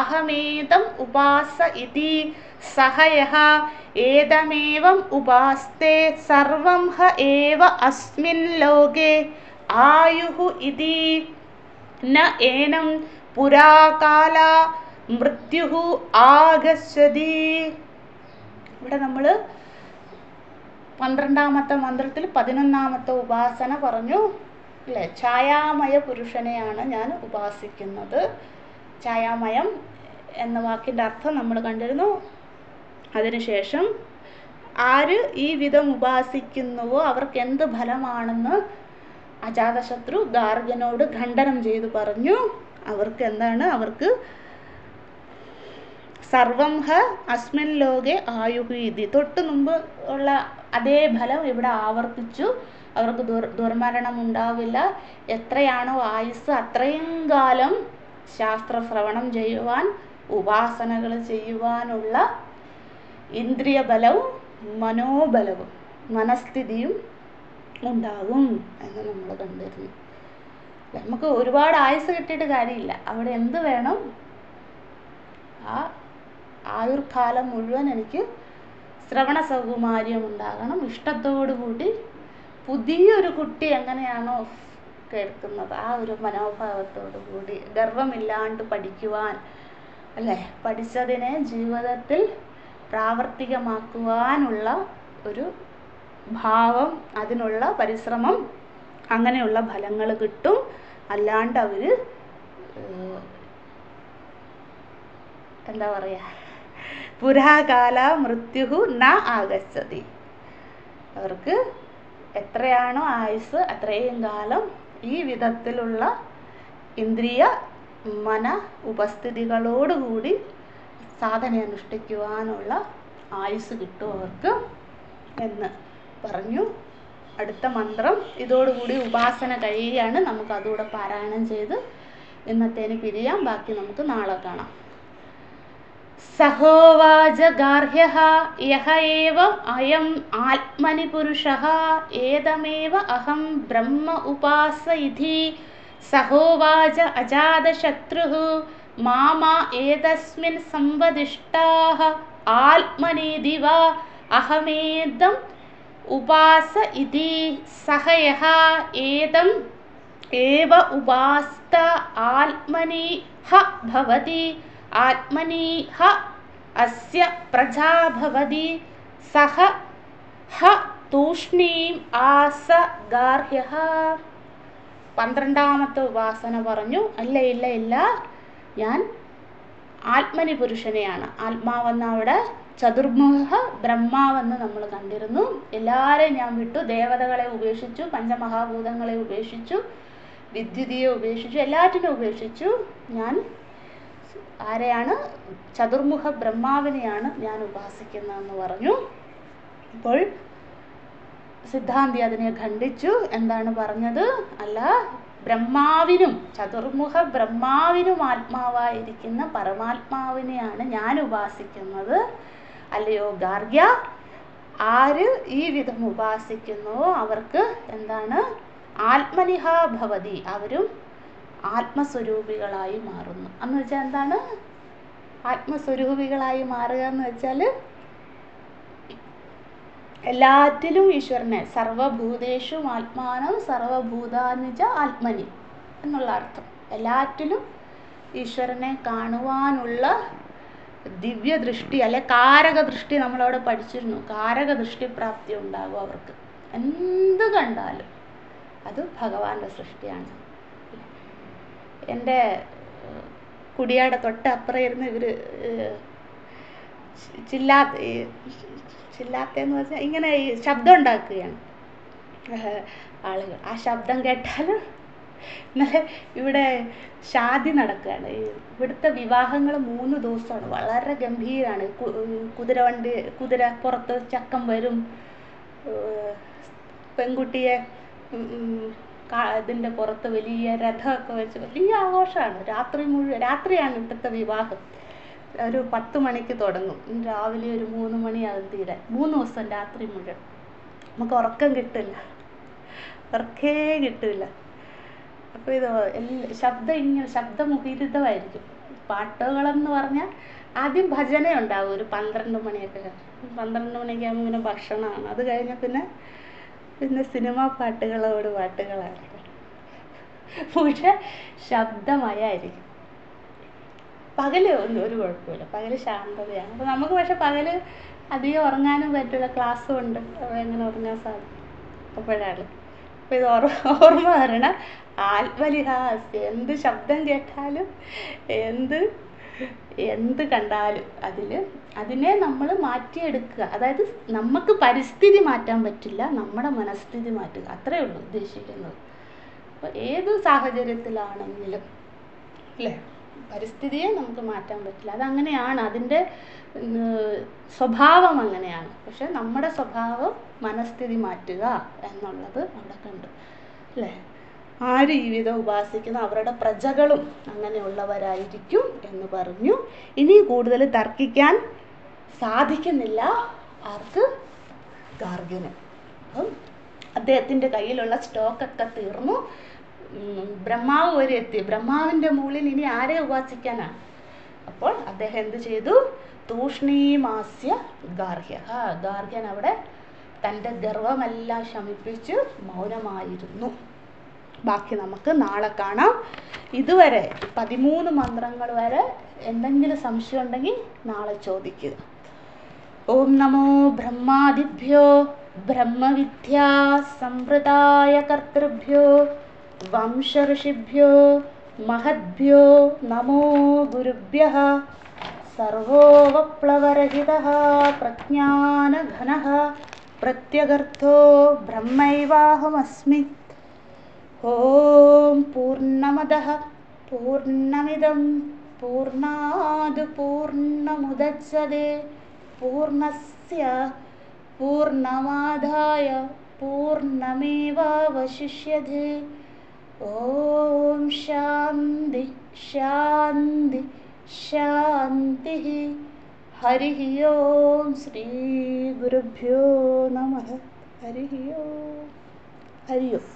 അഹമേതം ഉപാസ ഇതി. സഹ യഃ ഏതമേവം ഉപാസ്തേ സർവം ഹ ഏവ അസ്മിൻ ലോകേ ആയുഃ ഇതി. ന ഏനം പുരാകാല മൃത്യുഃ ആഗച്ഛതി. ഇവിടെ നമ്മൾ 12ാമത്തെ മന്ത്രത്തിൽ 11ാമത്തെ ഉപാസന പറഞ്ഞു അല്ലേ? ഛായാമയ പുരുഷനെയാണ് ഞാൻ ഉപാസിക്കുന്നത്. ഛായാമയം എന്ന വാക്കിൻ്റെ അർത്ഥം നമ്മൾ കണ്ടിരുന്നു. അതിനുശേഷം ആര് ഈ വിധം ഉപാസിക്കുന്നുവോ അവർക്ക് എന്ത് ഫലമാണെന്ന് അജാതശത്രു ഗാർഗ്യനോട് ഖണ്ഡനം ചെയ്തു പറഞ്ഞു. അവർക്ക് എന്താണ്? അവർക്ക് സർവം ഹ അസ്മിൻ ലോകെ ആയുഹു ഇതി, തൊട്ട് മുമ്പ് ഉള്ള അതേ ഫലം ഇവിടെ ആവർത്തിച്ചു. അവർക്ക് ദുർമരണം ഉണ്ടാവില്ല. എത്രയാണോ ആയുസ് അത്രയും കാലം ശാസ്ത്രശ്രവണം ചെയ്യുവാൻ, ഉപാസനകൾ ചെയ്യുവാനുള്ള ഇന്ദ്രിയ ബലവും മനോബലവും മനസ്ഥിതിയും ഉണ്ടാകും എന്ന് നമ്മൾ കണ്ടിരുന്നു. നമുക്ക് ഒരുപാട് ആയുസ് കിട്ടിയിട്ട് കാര്യമില്ല. അവിടെ എന്ത് വേണം? ആ ആയുർകാലം മുഴുവൻ എനിക്ക് ശ്രവണ സൗകുമാര്യം ഉണ്ടാകണം. ഇഷ്ടത്തോടു കൂടി പുതിയൊരു കുട്ടി എങ്ങനെയാണോ കേൾക്കുന്നത് ആ ഒരു മനോഭാവത്തോടു കൂടി ഗർവമില്ലാണ്ട് പഠിക്കുവാൻ, അല്ലേ? പഠിച്ചതിനെ ജീവിതത്തിൽ പ്രാവർത്തികമാക്കുവാനുള്ള ഒരു ഭാവം, അതിനുള്ള പരിശ്രമം, അങ്ങനെയുള്ള ഫലങ്ങൾ കിട്ടും. അല്ലാണ്ട് അവർ എന്താ പറയുക, പുരാകാല മൃത്യുഹു ന ആഗച്ഛതി. അവർക്ക് എത്രയാണോ ആയുസ് അത്രയും കാലം ഈ വിധത്തിലുള്ള ഇന്ദ്രിയ മന ഉപസ്ഥിതികളോടുകൂടി സാധന അനുഷ്ഠിക്കുവാനുള്ള ആയുസ് കിട്ടും അവർക്ക് എന്ന് പറഞ്ഞു. അടുത്ത മന്ത്രം ഇതോടുകൂടി ഉപാസന കഴിയുകയാണ്. നമുക്ക് അതുകൂടെ പാരായണം ചെയ്ത് ഇന്നത്തേന് പിരിയാം. ബാക്കി നമുക്ക് നാളെ കാണാം. സഹോവാച ഗാർഹ്യഃ യഹ ഏവ അയം ആത്മനി പുരുഷഃ ഏതമേവ അഹം ബ്രഹ്മ ഉപാസയിതി. സഹോവാച അജാതശത്രുഃ മാമാ ഏതസ്മിൻ സംവദിഷ്ടാഃ ആത്മനീതി വാ അഹമേദം ഉപാസയിതി. സഹ യഃ ഏതം ഏവ ഉപാസ്ത ആത്മനി ഹ ഭവതി ആത്മനി ഹ അസ്യ പ്രജാ ഭവതി. സഹ ഹ തൂഷ്ണീം ആസ ഗാർഹ്യഃ. 12ാമത്തെ ഉപാസന പറഞ്ഞു. ഇല്ല, ഞാൻ ആത്മനി പുരുഷനെയാണ്. ആത്മാവെന്ന അവിടെ ചതുർമുഖ ബ്രഹ്മാവെന്ന് നമ്മൾ കണ്ടിരുന്നു. എല്ലാവരെയും ഞാൻ വിട്ടു. ദേവതകളെ ഉപേക്ഷിച്ചു, പഞ്ചമഹാഭൂതങ്ങളെ ഉപേക്ഷിച്ചു, വിദ്യുതിയെ ഉപേക്ഷിച്ചു, എല്ലാറ്റിനും ഉപേക്ഷിച്ചു. ഞാൻ ആരെയാണ്? ചതുർമുഖ ബ്രഹ്മാവിനെയാണ് ഞാൻ ഉപാസിക്കുന്നതെന്ന് പറഞ്ഞു. അപ്പോൾ സിദ്ധാന്തി അതിനെ ഖണ്ഡിച്ചു. എന്താണ് പറഞ്ഞത്? അല്ല, ബ്രഹ്മാവിനും ചതുർമുഖ ബ്രഹ്മാവിനും ആത്മാവായിരിക്കുന്ന പരമാത്മാവിനെയാണ് ഞാൻ ഉപാസിക്കുന്നത്. അല്ലയോ ഗാർഗ്യ, ആര് ഈ വിധം ഉപാസിക്കുന്നുവോ അവർക്ക് എന്താണ്? ആത്മനിഹ ഭവതി, അവരും ആത്മസ്വരൂപികളായി മാറുന്നു. എന്ന് വെച്ചാൽ എന്താണ് ആത്മസ്വരൂപികളായി മാറുക എന്ന് വെച്ചാൽ? എല്ലാറ്റിലും ഈശ്വരനെ, സർവഭൂതേഷു ആത്മാനം സർവഭൂതാനിച ആത്മനി എന്നുള്ള അർത്ഥം. എല്ലാറ്റിലും ഈശ്വരനെ കാണുവാനുള്ള ദിവ്യദൃഷ്ടി, അല്ലെ കാരകദൃഷ്ടി നമ്മളവിടെ പഠിച്ചിരുന്നു. കാരകദൃഷ്ടി പ്രാപ്തി ഉണ്ടാകും അവർക്ക്. എന്ത് കണ്ടാലും അത് ഭഗവാന്റെ സൃഷ്ടിയാണ്. എൻ്റെ കുടിയാടെ തൊട്ടപ്പുറം ഇരുന്ന് ഇവർ ചില്ലാത്തെന്ന് വെച്ചാൽ ഇങ്ങനെ ഈ ശബ്ദം ഉണ്ടാക്കുകയാണ് ആളുകൾ. ആ ശബ്ദം കേട്ടാൽ ഇന്നലെ ഇവിടെ ഷാദി നടക്കുകയാണ്. ഇവിടുത്തെ വിവാഹങ്ങൾ 3 ദിവസമാണ്. വളരെ ഗംഭീരമാണ്. കുതിര പുറത്ത് ചക്കം വരും, പെൺകുട്ടിയെ ഇതിൻ്റെ പുറത്ത് വലിയ രഥമൊക്കെ വെച്ച് വലിയ ആഘോഷമാണ്. രാത്രിയാണ് ഇവിടുത്തെ വിവാഹം. ഒരു 10 മണിക്ക് തുടങ്ങും, രാവിലെ ഒരു 3 മണിയാകും തീരാൻ. 3 ദിവസം രാത്രി മുഴുവൻ. നമുക്ക് ഉറക്കം കിട്ടില്ല, ഉറക്കേ കിട്ടില്ല. അപ്പോൾ ഇത് ശബ്ദമുഖരിതമായിരിക്കും. പാട്ടുകളെന്ന് പറഞ്ഞാൽ ആദ്യം ഭജന ഉണ്ടാകും ഒരു 12 മണിയൊക്കെ. 12 മണിക്ക് ആകുമ്പോൾ ഇങ്ങനെ ഭക്ഷണമാണ്. അത് കഴിഞ്ഞ പിന്നെ സിനിമാ പാട്ടുകളാണ്. പക്ഷെ ശബ്ദമയായിരിക്കും. പകല് ഒരു കുഴപ്പമില്ല, പകല് ശാന്തതയാണ്. അപ്പോൾ നമുക്ക് പക്ഷെ പകല് അധികം ഉറങ്ങാനും പറ്റില്ല, ക്ലാസ്സും ഉണ്ട്. എങ്ങനെ ഉറങ്ങാൻ സാധിക്കും അപ്പോഴാണ്. അപ്പോൾ ഇത് ഓർമ്മ വരണം. ആത്മലിഹാസ്യം, എന്ത് ശബ്ദം കേട്ടാലും എന്ത് എന്ത് കണ്ടാലും അതിനെ നമ്മൾ മാറ്റിയെടുക്കുക. അതായത് നമുക്ക് പരിസ്ഥിതി മാറ്റാൻ പറ്റില്ല, നമ്മുടെ മനസ്ഥിതി മാറ്റുക, അത്രയേ ഉള്ളൂ ഉദ്ദേശിക്കുന്നത്. അപ്പോൾ ഏത് സാഹചര്യത്തിലാണെങ്കിലും അല്ലേ, പരിസ്ഥിതിയെ നമുക്ക് മാറ്റാൻ പറ്റില്ല, അതങ്ങനെയാണ്, അതിൻ്റെ സ്വഭാവം അങ്ങനെയാണ്. പക്ഷെ നമ്മുടെ സ്വഭാവം മനസ്ഥിതി മാറ്റുക എന്നുള്ളത് അവിടെ കണ്ടു അല്ലേ. ആര് ഈ വിധം ഉപാസിക്കുന്ന അവരുടെ പ്രജകളും അങ്ങനെയുള്ളവരായിരിക്കും എന്ന് പറഞ്ഞു. ഇനി കൂടുതൽ തർക്കിക്കാൻ സാധിക്കുന്നില്ല ആർക്ക്? ഗാർഗ്യന്. അപ്പം അദ്ദേഹത്തിൻ്റെ കയ്യിലുള്ള സ്റ്റോക്കൊക്കെ തീർന്നു. ബ്രഹ്മാവ് വരെ എത്തി. ബ്രഹ്മാവിൻ്റെ മുകളിൽ ഇനി ആരെ ഉപാസിക്കാനാണ്? അപ്പോൾ അദ്ദേഹം എന്ത് ചെയ്തു? തൂഷ്ണീമാസ്യ ഗാർഹ്യ. ഗാർഗ്യൻ അവിടെ തൻ്റെ ഗർവമെല്ലാം ശമിപ്പിച്ച് മൗനമായിരുന്നു. ബാക്കി നമുക്ക് നാളെ കാണാം. ഇതുവരെ 13 മന്ത്രങ്ങൾ വരെ എന്തെങ്കിലും സംശയം ഉണ്ടെങ്കിൽ നാളെ ചോദിക്കുക. ഓം നമോ ബ്രഹ്മാദിഭ്യോ ബ്രഹ്മവിദ്യാ സമ്പ്രദായ കർത്തൃഭ്യോ വംശഋഷിഭ്യോ മഹദ്ഭ്യോ നമോ ഗുരുഭ്യഃ. സർവോപപ്ലവരഹിതഃ പ്രജ്ഞാനഘനഃ പ്രത്യഗർത്ഥോ ബ്രഹ്മൈവാഹമസ്മി. ഓം പൂർണ്ണമദഃ പൂർണ്ണമിദം പൂർണ്ണാത് പൂർണ്ണമുദച്യതേ പൂർണ്ണസ്യ പൂർണ്ണമാദായ പൂർണ്ണമേവാവശിഷ്യതേ. ഓം ശാന്തി ശാന്തി ശാന്തി. ഹരി ഓം. ശ്രീ ഗുരുഭ്യോ നമഃ. ഹരി ഓം. ഹരി ഓം.